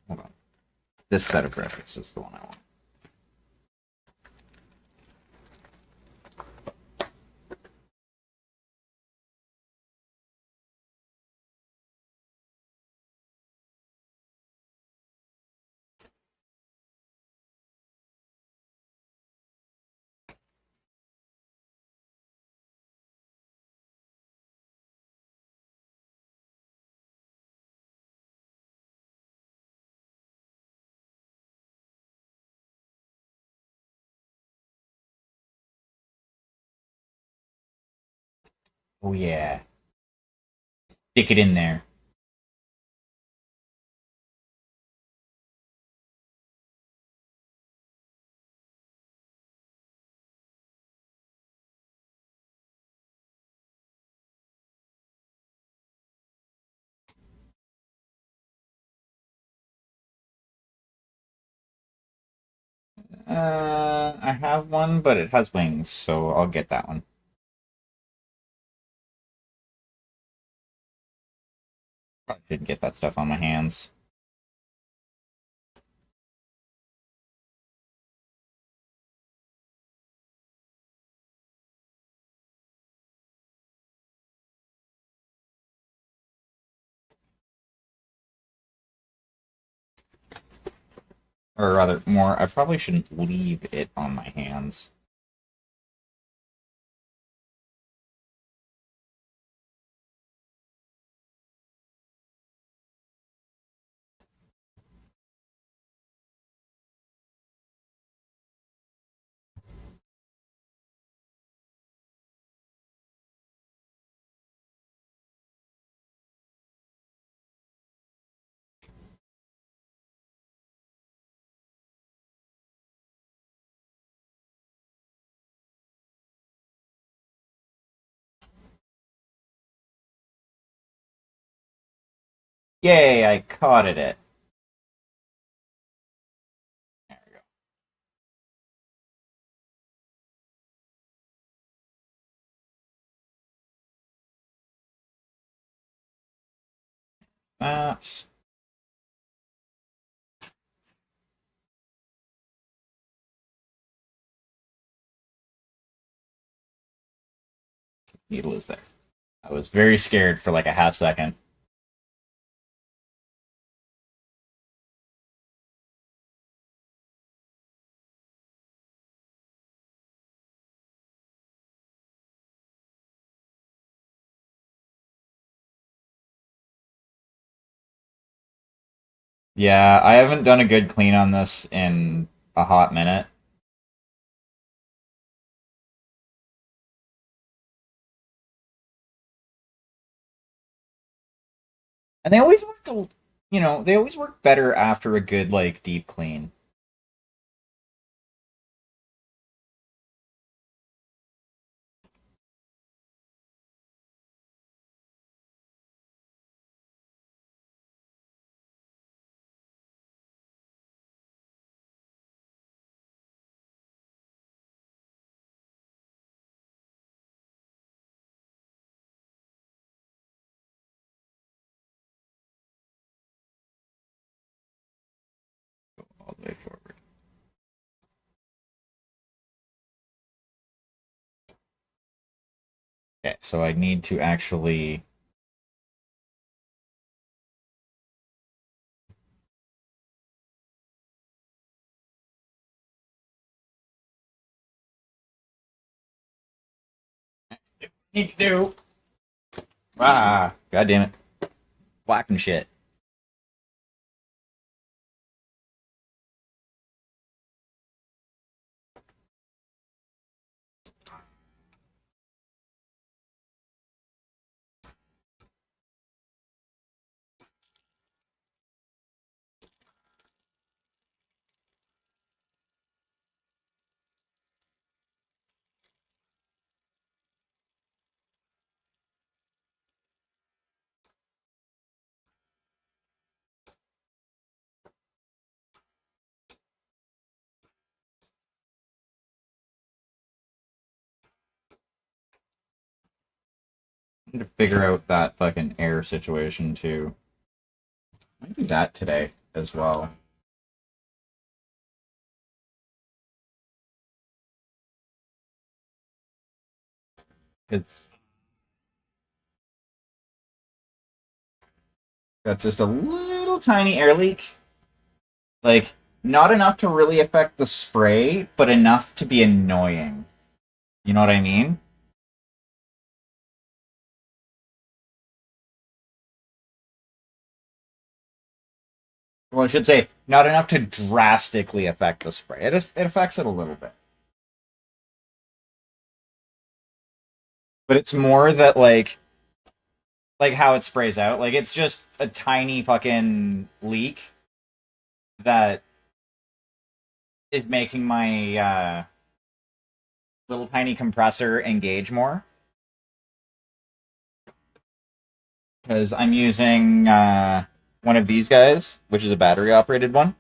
Hold on. This set of graphics is the one I want. Oh, yeah. Stick it in there. I have one, but it has wings, so I'll get that one. Probably shouldn't get that stuff on my hands. Or rather, more, I probably shouldn't leave it on my hands. Yay, I caught it. There we go. That's needle is there. I was very scared for like a half second. Yeah, I haven't done a good clean on this in a hot minute. And they always work, they always work better after a good, like, deep clean. All the way forward. Okay, so I need to actually. Need to do. Ah, god damn it. Black and shit. I need to figure out that fucking air situation too. I might do that today as well. It's got just a little tiny air leak. Like, not enough to really affect the spray, but enough to be annoying. You know what I mean? Well, I should say, not enough to drastically affect the spray. It affects it a little bit. But it's more that, like how it sprays out. Like, it's just a tiny fucking leak that is making my little tiny compressor engage more. Because I'm using one of these guys, which is a battery operated one.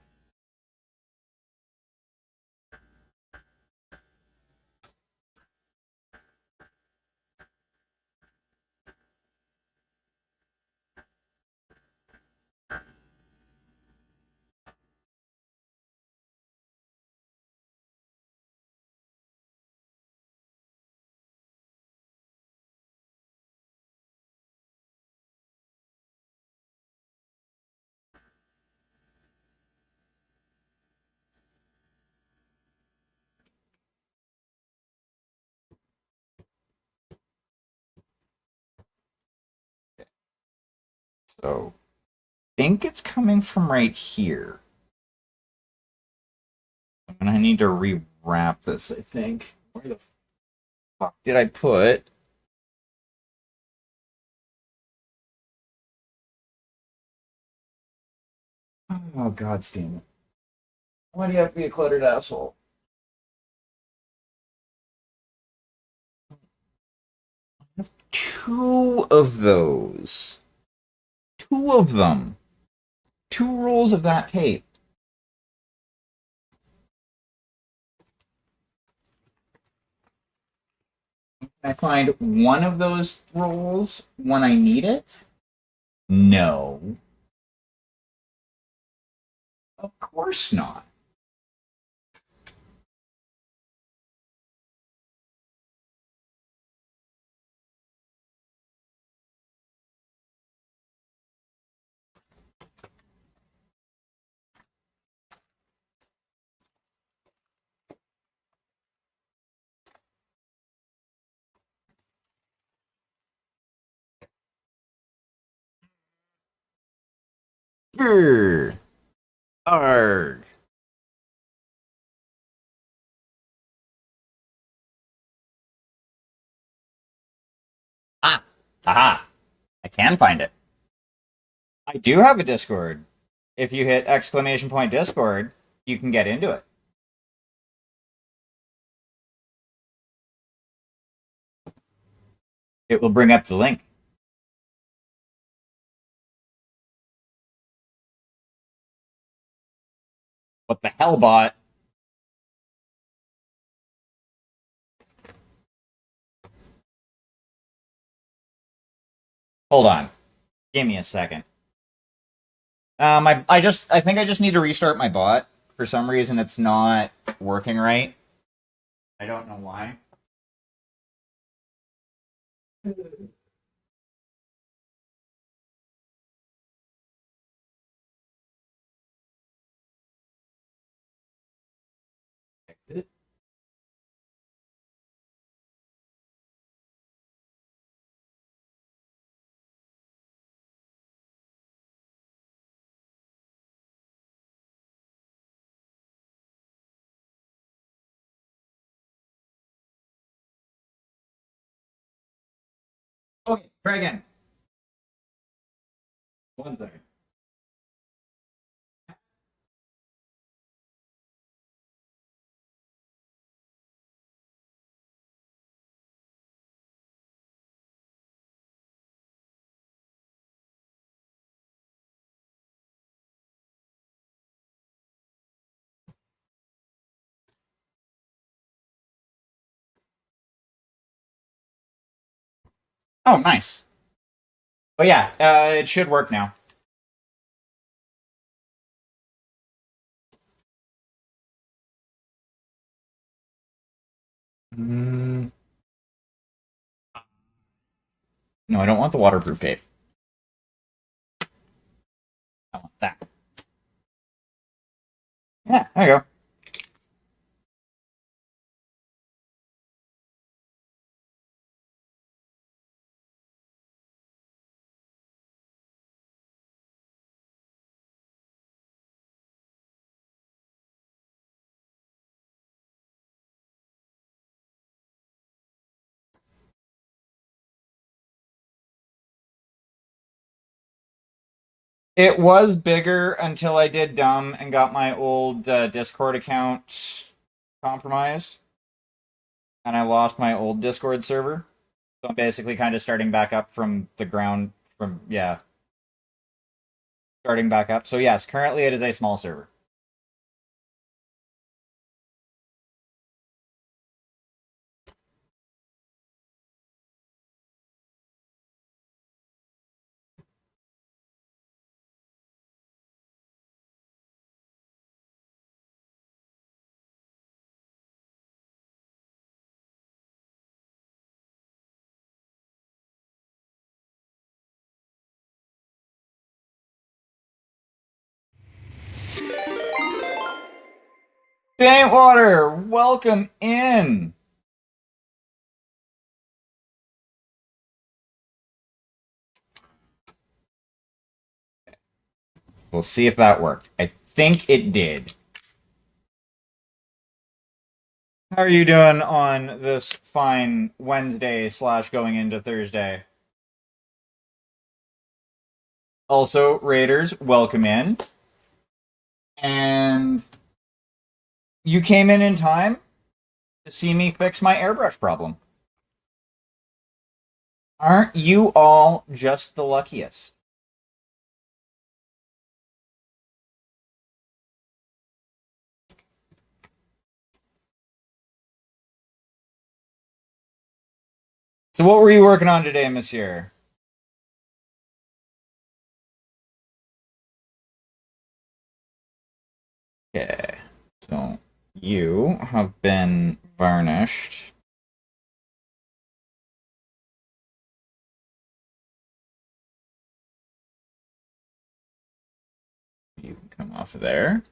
So, I think it's coming from right here. And I need to rewrap this, I think. Where the fuck did I put? Oh, god damn it. Why do you have to be a cluttered asshole? Two of those. two of them. Two rolls of that tape. Can I find one of those rolls when I need it? No. Of course not. Grr. Arg. Ah. Aha. I can find it. I do have a Discord. If you hit !point Discord, you can get into it. It will bring up the link. What the hell, bot? Hold on. Give me a second. I think I just need to restart my bot. For some reason, it's not working right. I don't know why. Exit. Okay, try again. 1 second. Oh, nice. But yeah, it should work now. Mm. No, I don't want the waterproof tape. I want that. Yeah, there you go. It was bigger until I did dumb and got my old Discord account compromised, and I lost my old Discord server. So I'm basically kind of starting back up from the ground. From yeah, starting back up. So yes, currently it is a small server. Paintwater, welcome in. We'll see if that worked. I think it did. How are you doing on this fine Wednesday / going into Thursday? Also, Raiders, welcome in. And you came in time to see me fix my airbrush problem. Aren't you all just the luckiest? So what were you working on today, monsieur? Okay. So you have been varnished. You can come off of there.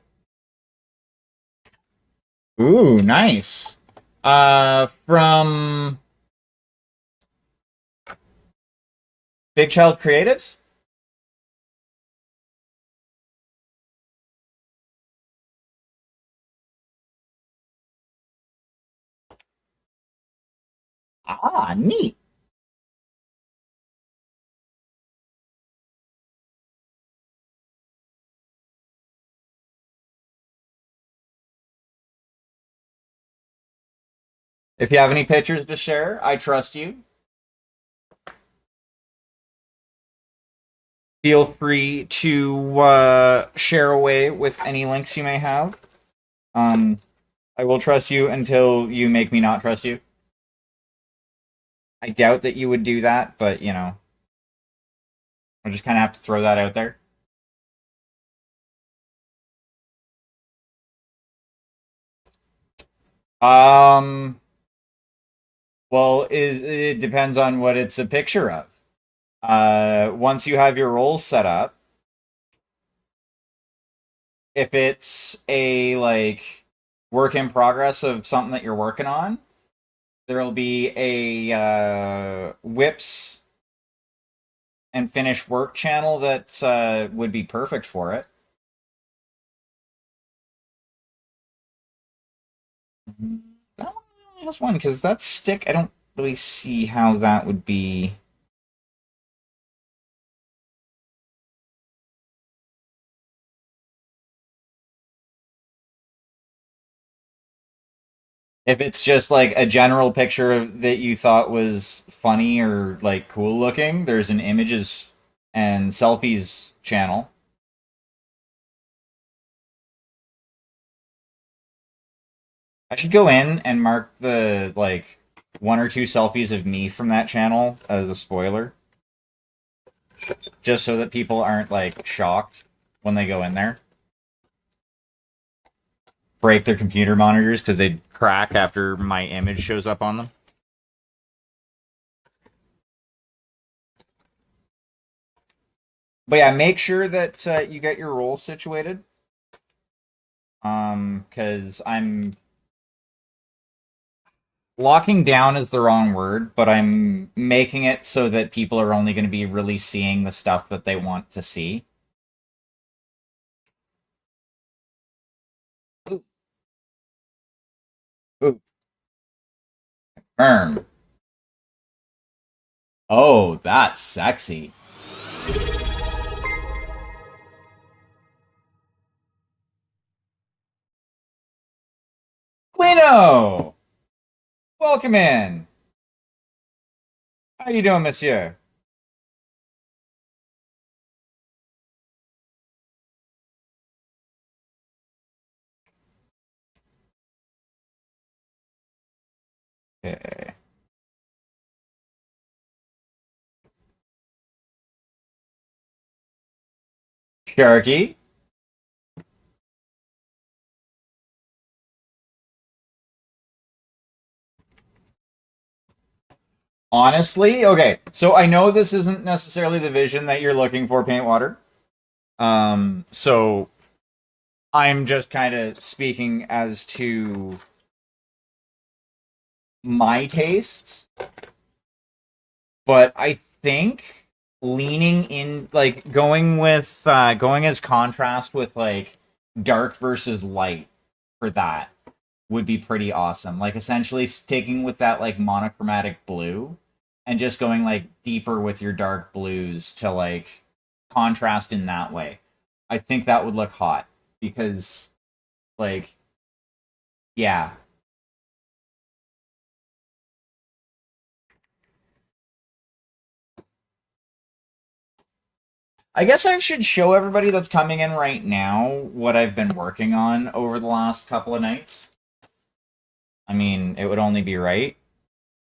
Ooh, nice. From Big Child Creatives? Ah, neat. If you have any pictures to share, I trust you. Feel free to share away with any links you may have. I will trust you until you make me not trust you. I doubt that you would do that, but you know, I just kind of have to throw that out there. Um, well, it depends on what it's a picture of. Once you have your roles set up, if it's a like work in progress of something that you're working on, there'll be a whips and finish work channel that would be perfect for it. That one only has one because that stick. I don't really see how that would be. If it's just like a general picture of, that you thought was funny or like cool looking, there's an images and selfies channel. I should go in and mark the like one or two selfies of me from that channel as a spoiler, just so that people aren't like shocked when they go in there. Break their computer monitors because they crack after my image shows up on them. But yeah, make sure that you get your role situated. Because I'm locking down is the wrong word, but I'm making it so that people are only going to be really seeing the stuff that they want to see. Ooh, ooh, firm. Oh, that's sexy. Lino! Welcome in. How you doing, monsieur? Okay. Sharky. Honestly, okay. So I know this isn't necessarily the vision that you're looking for, Paintwater. So I'm just kind of speaking as to my tastes, but I think leaning in, like going as contrast with like dark versus light for that would be pretty awesome. Like essentially sticking with that like monochromatic blue and just going like deeper with your dark blues to like contrast in that way. I think that would look hot because like yeah. I guess I should show everybody that's coming in right now what I've been working on over the last couple of nights. I mean, it would only be right.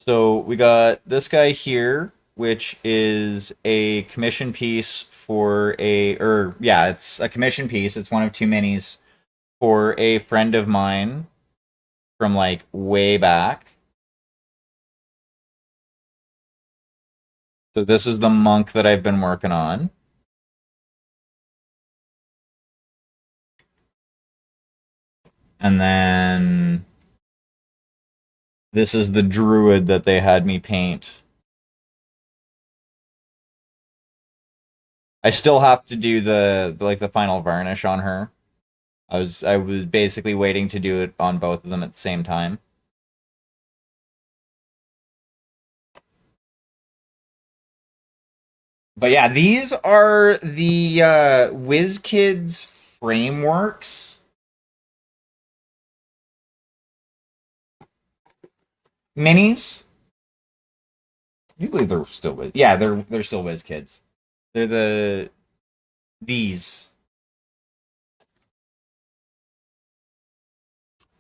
So we got this guy here, which is a commission piece for or yeah, it's a commission piece. It's one of two minis for a friend of mine from like way back. So this is the monk that I've been working on. And then this is the druid that they had me paint. I still have to do the final varnish on her. I was basically waiting to do it on both of them at the same time. But yeah, these are the WizKids frameworks minis. You believe they're still Wiz? Yeah, they're still WizKids. They're these.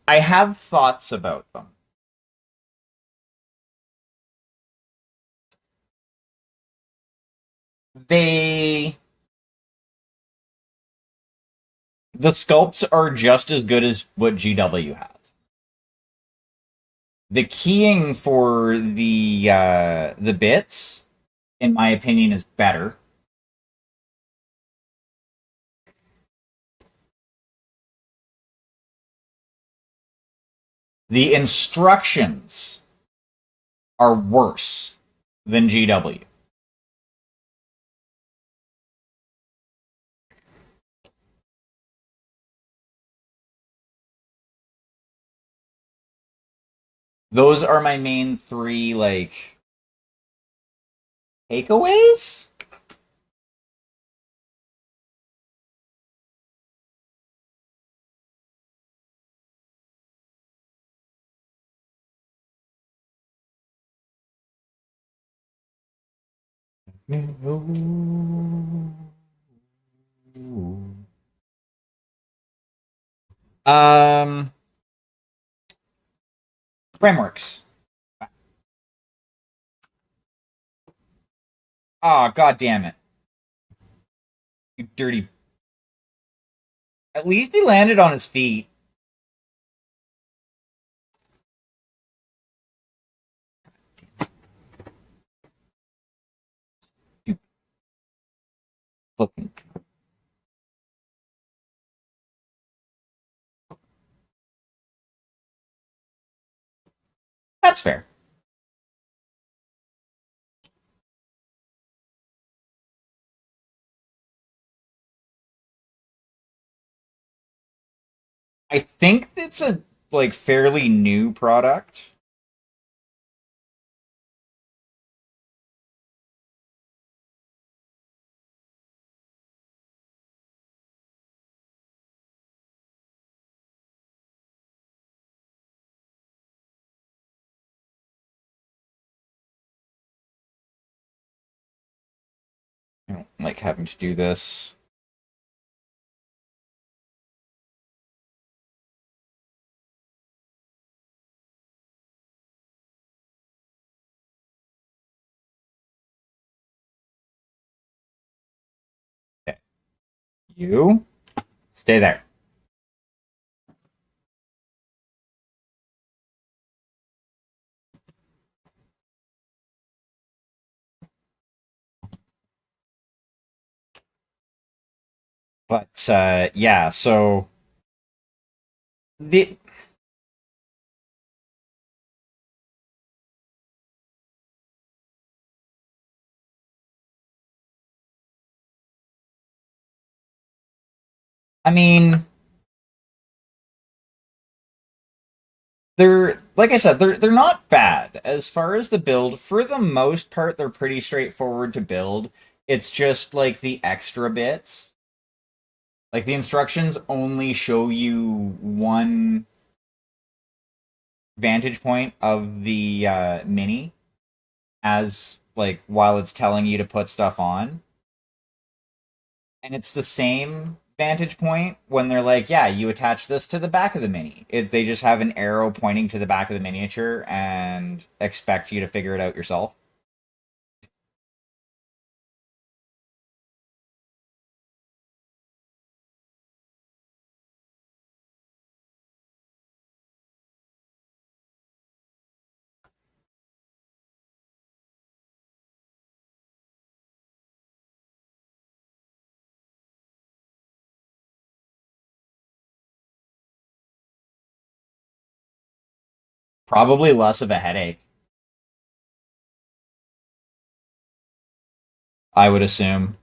I have thoughts about them. They the sculpts are just as good as what GW has. The keying for the bits, in my opinion, is better. The instructions are worse than GW. Those are my main three like takeaways. Um, frameworks. Ah, oh, god damn it! You dirty. At least he landed on his feet. You fucking. That's fair. I think it's a like fairly new product. I don't like having to do this. Okay. You stay there. But yeah, so the I mean, they're like I said, they're not bad as far as the build. For the most part, they're pretty straightforward to build. It's just like the extra bits. Like the instructions only show you one vantage point of the mini as like while it's telling you to put stuff on. And it's the same vantage point when they're like, yeah, you attach this to the back of the mini. They just have an arrow pointing to the back of the miniature and expect you to figure it out yourself. Probably less of a headache, I would assume.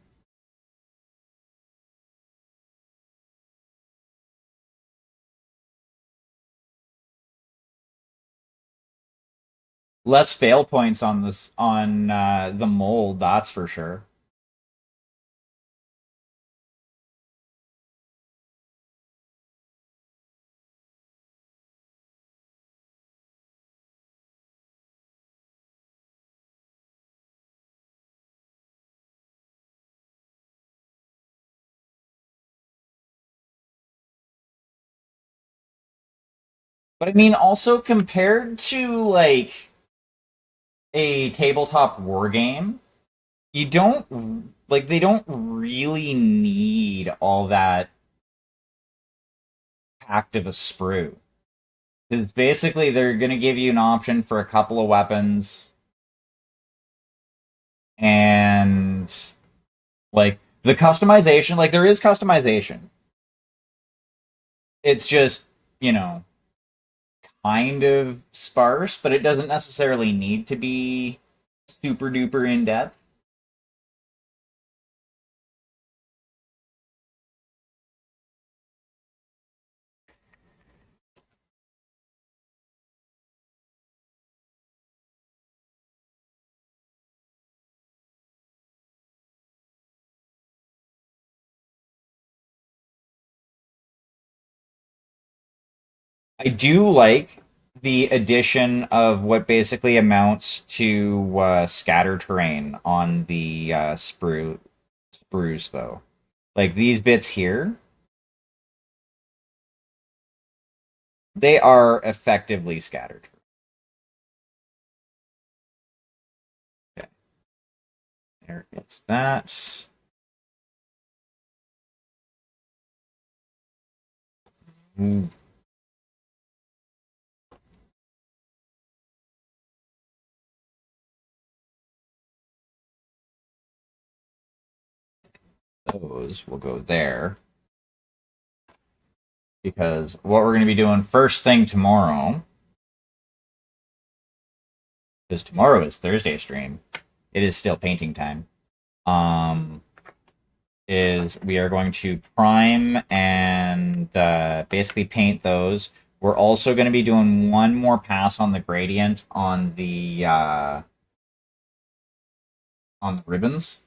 Less fail points on this on the mold, that's for sure. But I mean, also compared to like a tabletop war game, you don't like they don't really need all that packed of a sprue. Because basically they're gonna give you an option for a couple of weapons and like the customization, like there is customization. It's just, you know, kind of sparse, but it doesn't necessarily need to be super duper in depth. I do like the addition of what basically amounts to scatter terrain on the sprues, though. Like these bits here, they are effectively scattered. Okay, there it's that. Mm, those will go there because what we're going to be doing first thing tomorrow, because tomorrow is Thursday stream, it is still painting time. Um, is we are going to prime and basically paint those. We're also going to be doing one more pass on the gradient on the ribbons.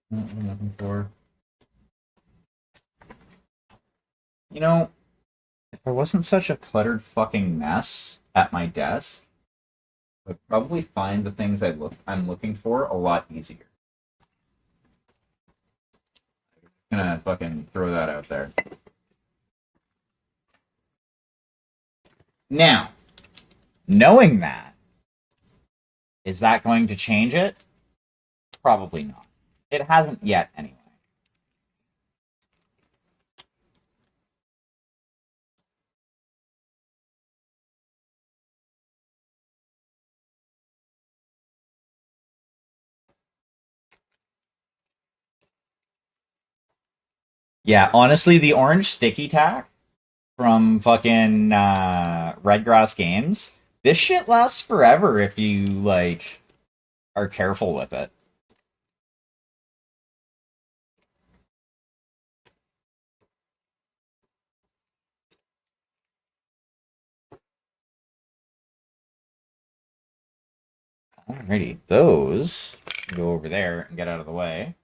What am I looking for? You know, if I wasn't such a cluttered fucking mess at my desk, I'd probably find the things I'm looking for a lot easier. I'm gonna fucking throw that out there. Now, knowing that, is that going to change it? Probably not. It hasn't yet, anyway. Yeah, honestly, the orange sticky tack from fucking Redgrass Games, this shit lasts forever if you like are careful with it. Alrighty, those go over there and get out of the way.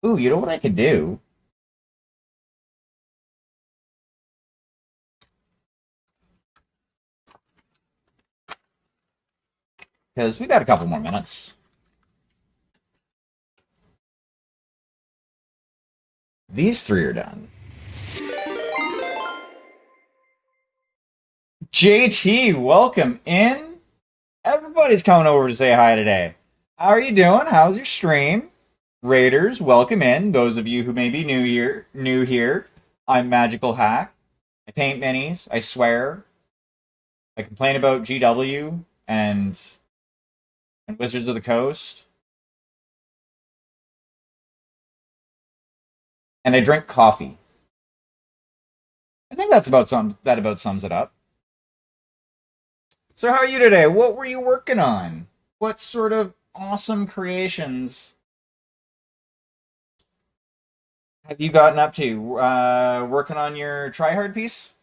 Ooh, you know what I could do? Because we got a couple more minutes. These three are done. JT, welcome in. Everybody's coming over to say hi today. How are you doing? How's your stream? Raiders, welcome in. Those of you who may be new here. I'm Magical Hack. I paint minis. I swear. I complain about GW and Wizards of the Coast. And I drink coffee. I think that about sums it up. So how are you today? What were you working on? What sort of awesome creations have you gotten up to? Working on your tryhard piece?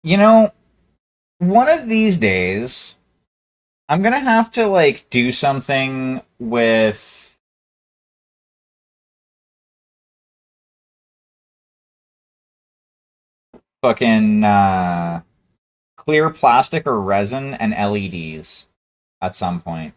You know, one of these days, I'm gonna have to like do something with fucking clear plastic or resin and LEDs at some point.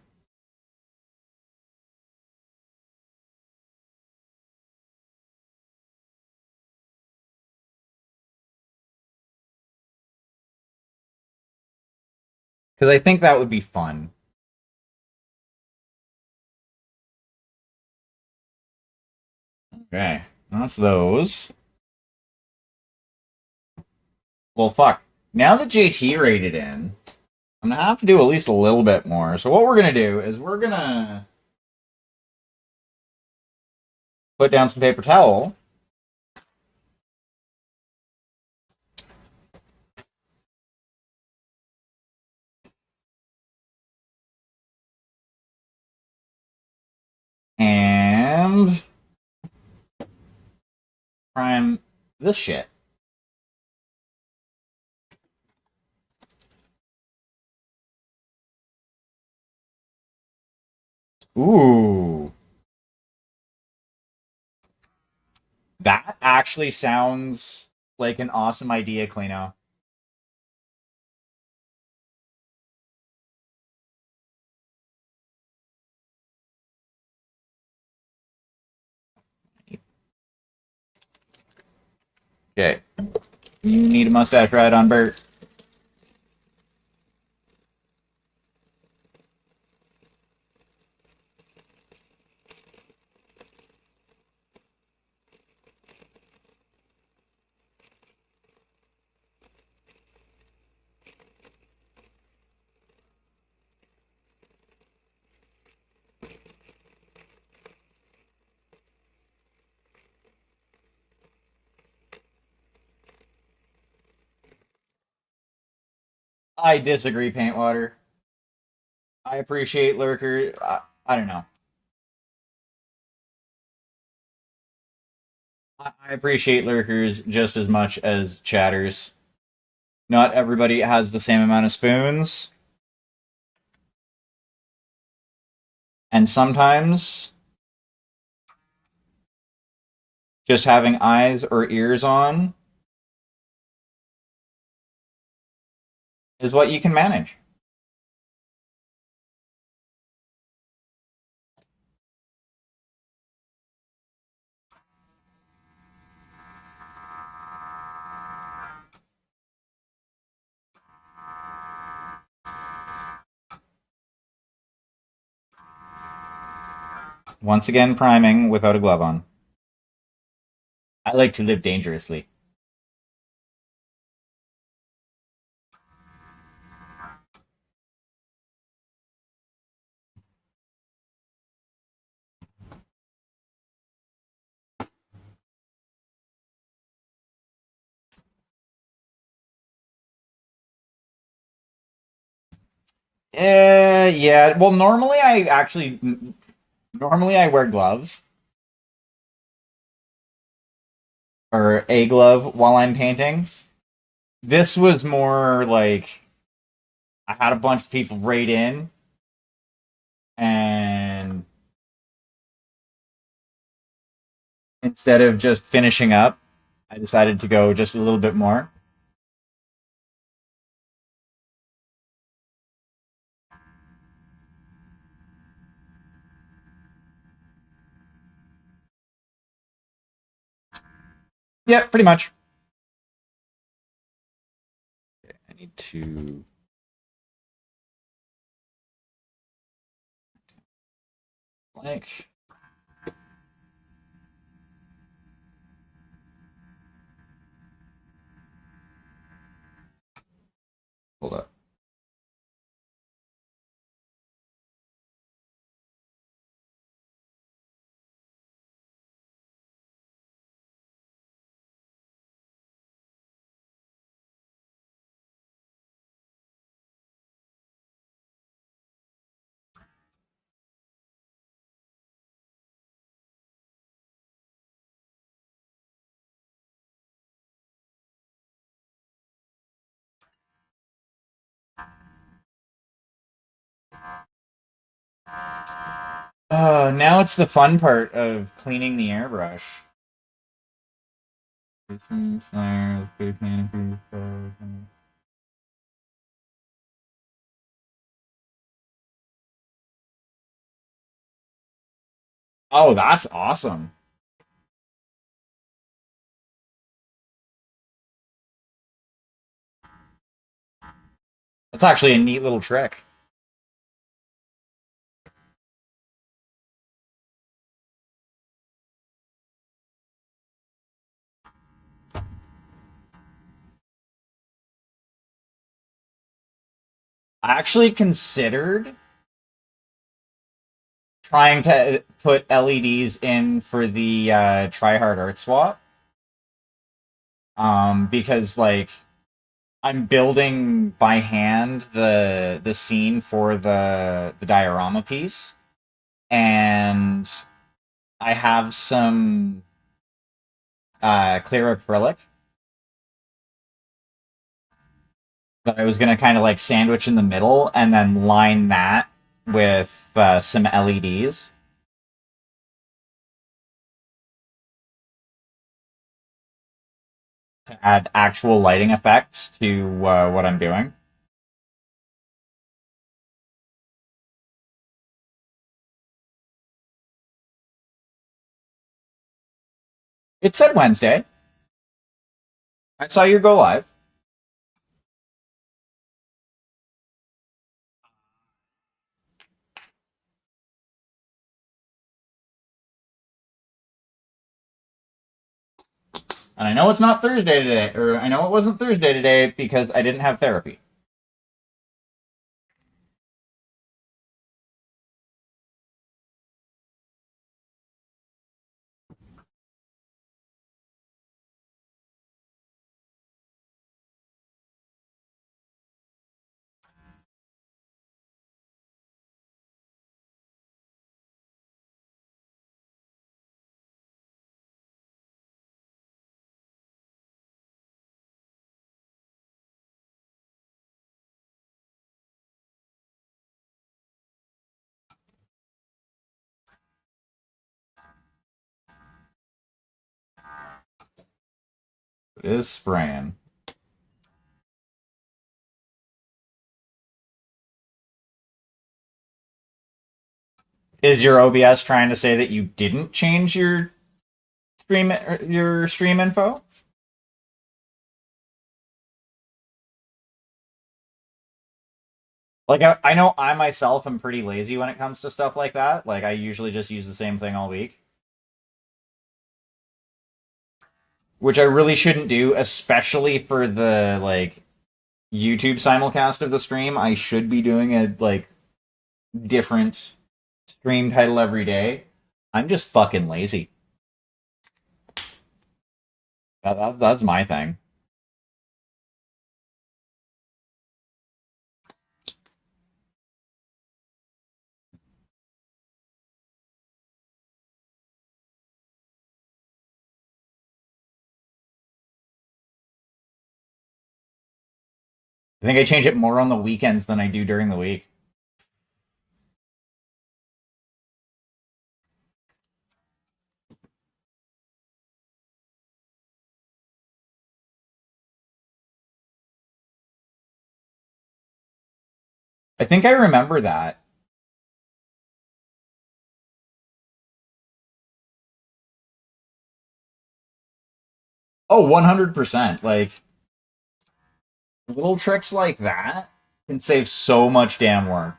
Because I think that would be fun. Okay, that's those. Well, fuck. Now that JT rated in, I'm gonna have to do at least a little bit more. So what we're gonna do is we're gonna put down some paper towel. And prime this shit. Ooh. That actually sounds like an awesome idea, Klino. Okay. You need a mustache ride on Bert. I disagree, Paintwater. I appreciate lurker. I don't know. I appreciate lurkers just as much as chatters. Not everybody has the same amount of spoons. And sometimes just having eyes or ears on is what you can manage. Once again, priming without a glove on. I like to live dangerously. Yeah. Well, normally I wear gloves or a glove while I'm painting. This was more like I had a bunch of people raid in, and instead of just finishing up, I decided to go just a little bit more. Yeah, pretty much. I need to blank. Hold up. Now it's the fun part of cleaning the airbrush. Oh, that's awesome. That's actually a neat little trick. I actually considered trying to put LEDs in for the Tryhard Art Swap. Because like I'm building by hand the scene for the diorama piece, and I have some clear acrylic that I was gonna kind of like sandwich in the middle and then line that with some LEDs to add actual lighting effects to what I'm doing. It said Wednesday. I saw you go live. And I know it's not Thursday today, or I know it wasn't Thursday today because I didn't have therapy. It is spraying. Is your OBS trying to say that you didn't change your stream info? Like I know I myself am pretty lazy when it comes to stuff like that. Like I usually just use the same thing all week, which I really shouldn't do, especially for the like YouTube simulcast of the stream. I should be doing a like different stream title every day. I'm just fucking lazy. That's my thing. I think I change it more on the weekends than I do during the week. I think I remember that. Oh, 100%. Like little tricks like that can save so much damn work.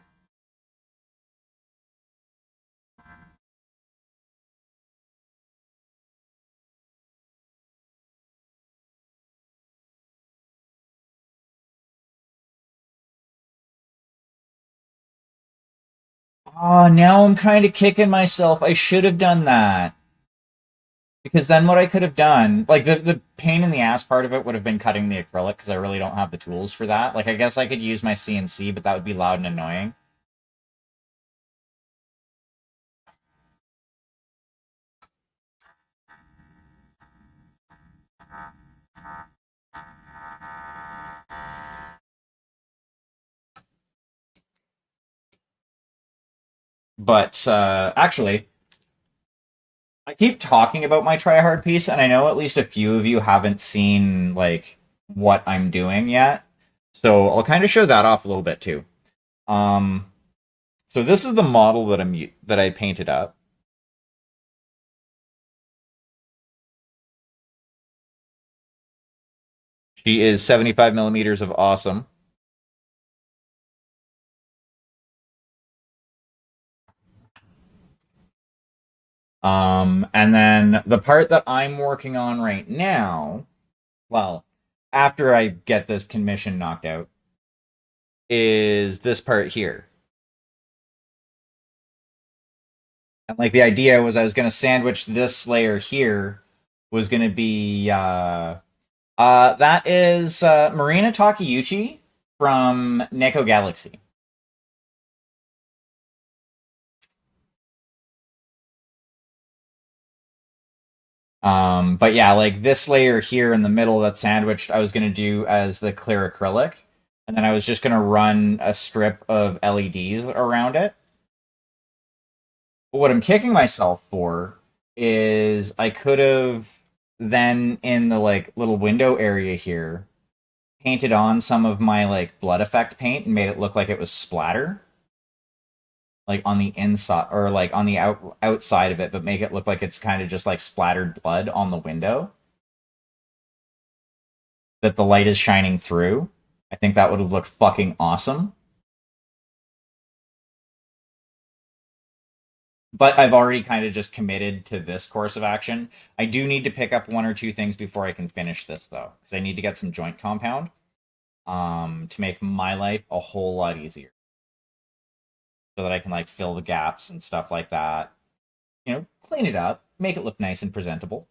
Oh, now I'm kind of kicking myself. I should have done that. Because then what I could have done, like the pain in the ass part of it would have been cutting the acrylic because I really don't have the tools for that. Like I guess I could use my CNC, but that would be loud and annoying. But actually, I keep talking about my tryhard piece, and I know at least a few of you haven't seen like what I'm doing yet. So I'll kind of show that off a little bit too. Um, so this is the model that I painted up. She is 75 millimeters of awesome. And then the part that I'm working on right now, well, after I get this commission knocked out, is this part here. And like the idea was I was going to sandwich this layer here was going to be that is Marina Takeuchi from Neko Galaxy. But yeah, like this layer here in the middle that's sandwiched, I was gonna do as the clear acrylic, and then I was just gonna run a strip of LEDs around it. But what I'm kicking myself for is I could have then in the like little window area here painted on some of my like blood effect paint and made it look like it was splatter, like on the inside or like on the outside of it, but make it look like it's kind of just like splattered blood on the window that the light is shining through. I think that would have looked fucking awesome. But I've already kind of just committed to this course of action. I do need to pick up one or two things before I can finish this though, because I need to get some joint compound to make my life a whole lot easier, so that I can like fill the gaps and stuff like that. You know, clean it up, make it look nice and presentable.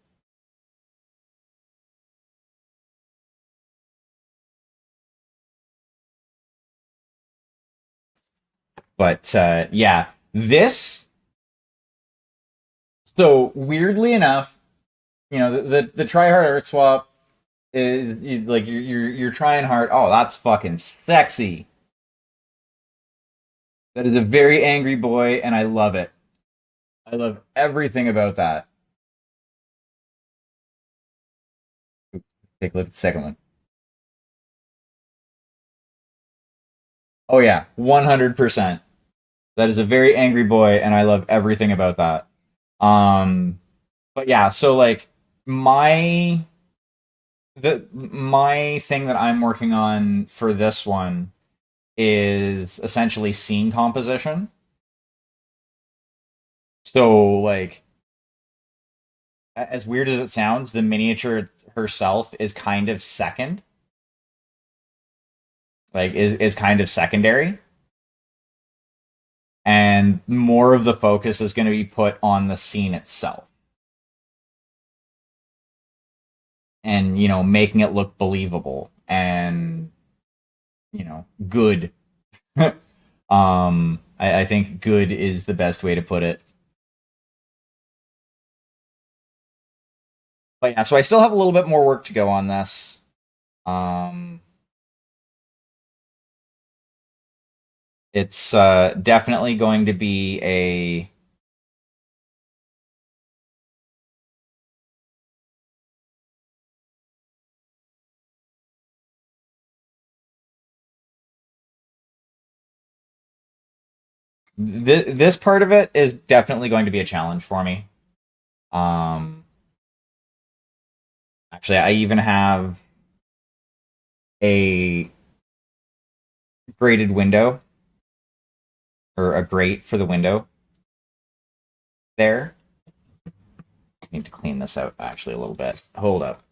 But yeah, this. So weirdly enough, you know, the try hard art swap is like you're trying hard. Oh, that's fucking sexy. That is a very angry boy, and I love it. I love everything about that. Take a look at the second one. Oh yeah, 100%. That is a very angry boy, and I love everything about that. Um, but yeah, so like my my thing that I'm working on for this one is essentially scene composition. So, like, as weird as it sounds, the miniature herself is kind of second, like, is kind of secondary. And more of the focus is going to be put on the scene itself. And, making it look believable and, good. I think good is the best way to put it. But yeah, so I still have a little bit more work to go on this. Um, it's definitely going to be a this part of it is definitely going to be a challenge for me. Um, Actually, I even have a grated window or a grate for the window there. I need to clean this out actually a little bit. Hold up.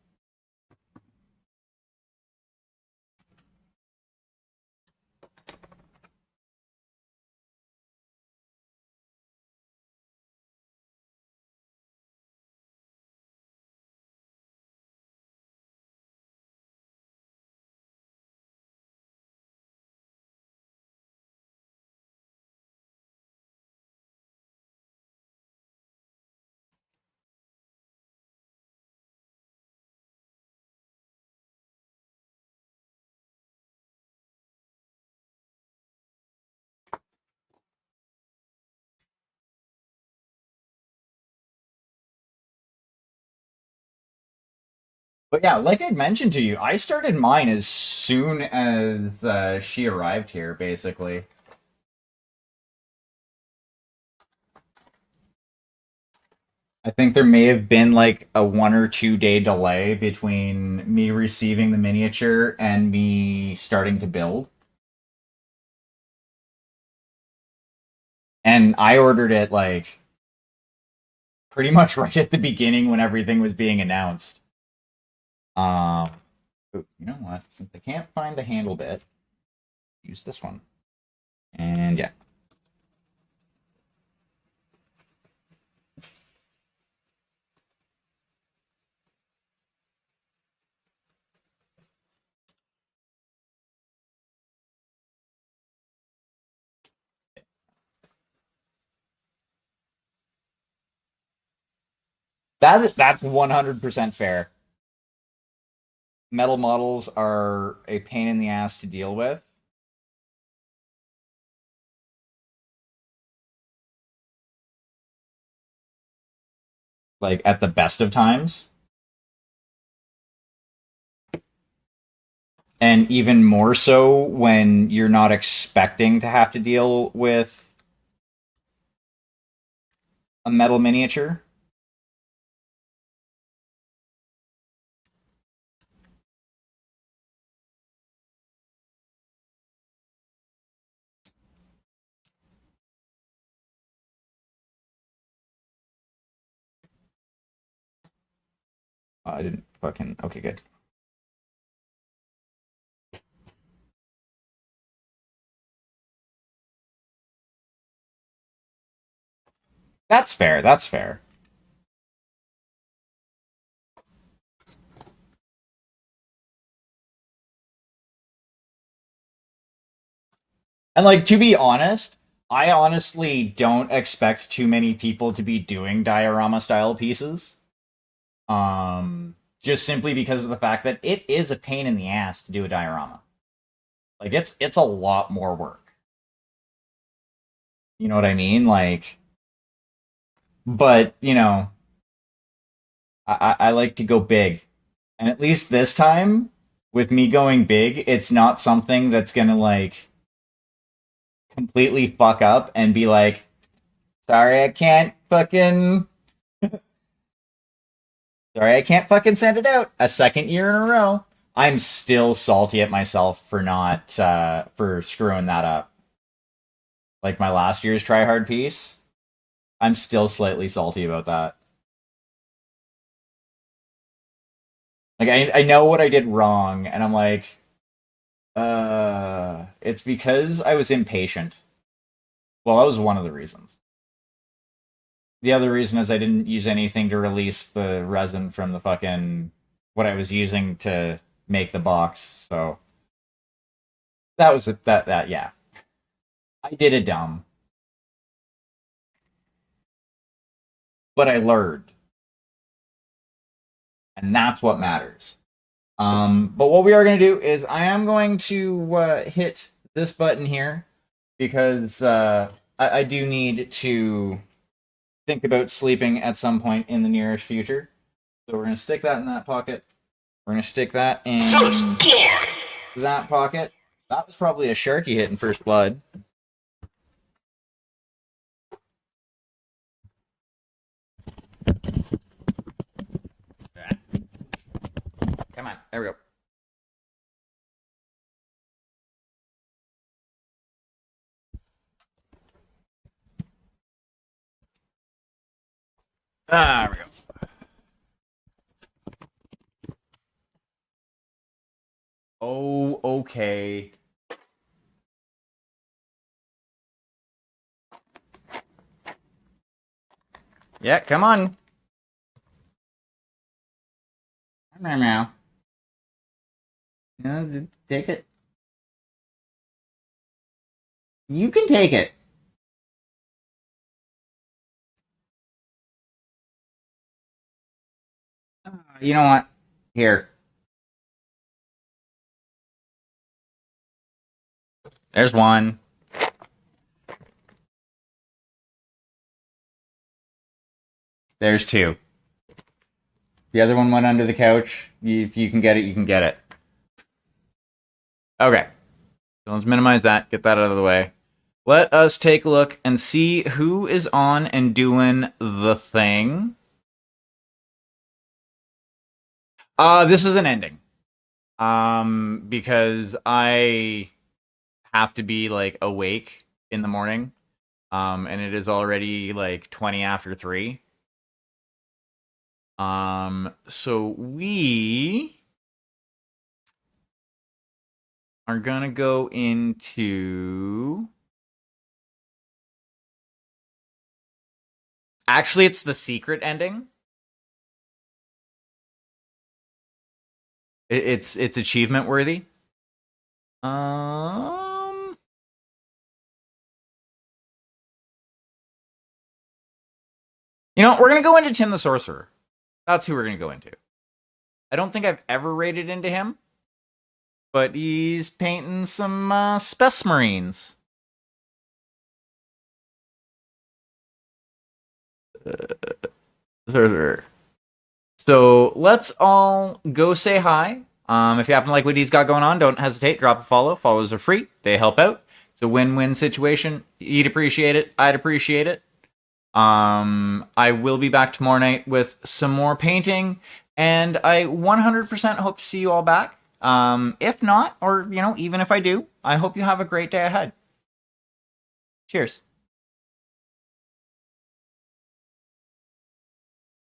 But yeah, like I mentioned to you, I started mine as soon as she arrived here, basically. I think there may have been like a 1 or 2 day delay between me receiving the miniature and me starting to build. And I ordered it like pretty much right at the beginning when everything was being announced. Um, you know what? Since I can't find the handle bit, use this one. And yeah. That's 100% fair. Metal models are a pain in the ass to deal with. Like at the best of times. And even more so when you're not expecting to have to deal with a metal miniature. I didn't fucking. Okay, good. That's fair. That's fair. And like to be honest, I honestly don't expect too many people to be doing diorama style pieces. Just simply because of the fact that it is a pain in the ass to do a diorama. Like it's a lot more work. You know what I mean? Like, but I like to go big, and at least this time, with me going big, it's not something that's gonna like completely fuck up and be like, sorry, I can't fucking, sorry, I can't fucking send it out a second year in a row. I'm still salty at myself for not for screwing that up. Like my last year's try hard piece, I'm still slightly salty about that. Like I know what I did wrong, and I'm like, it's because I was impatient. Well, that was one of the reasons. The other reason is I didn't use anything to release the resin from the fucking what I was using to make the box. So that was that yeah. I did it dumb, but I learned, and that's what matters. But what we are going to do is I am going to hit this button here because I do need to think about sleeping at some point in the nearest future. So we're going to stick that in that pocket. We're going to stick that in that pocket. That was probably a Sharky hit in First Blood. Come on. There we go. There we go. Oh, okay. Yeah, come on. Meow. No, take it. You can take it. You know what? Here. There's one. There's two. The other one went under the couch. If you can get it, you can get it. Okay. So let's minimize that. Get that out of the way. Let us take a look and see who is on and doing the thing. This is an ending. Because I have to be like awake in the morning. And it is already like 20 after 3. So we are gonna go into. Actually, it's the secret ending. It's achievement worthy. You know, we're gonna go into Tim the Sorcerer. That's who we're gonna go into. I don't think I've ever raided into him, but he's painting some Space Marines. Sorcerer. So let's all go say hi. If you happen to like what he's got going on, don't hesitate. Drop a follow. Follows are free. They help out. It's a win-win situation. He'd appreciate it. I'd appreciate it. I will be back tomorrow night with some more painting, and I 100% hope to see you all back. If not, or, you know, even if I do, I hope you have a great day ahead. Cheers.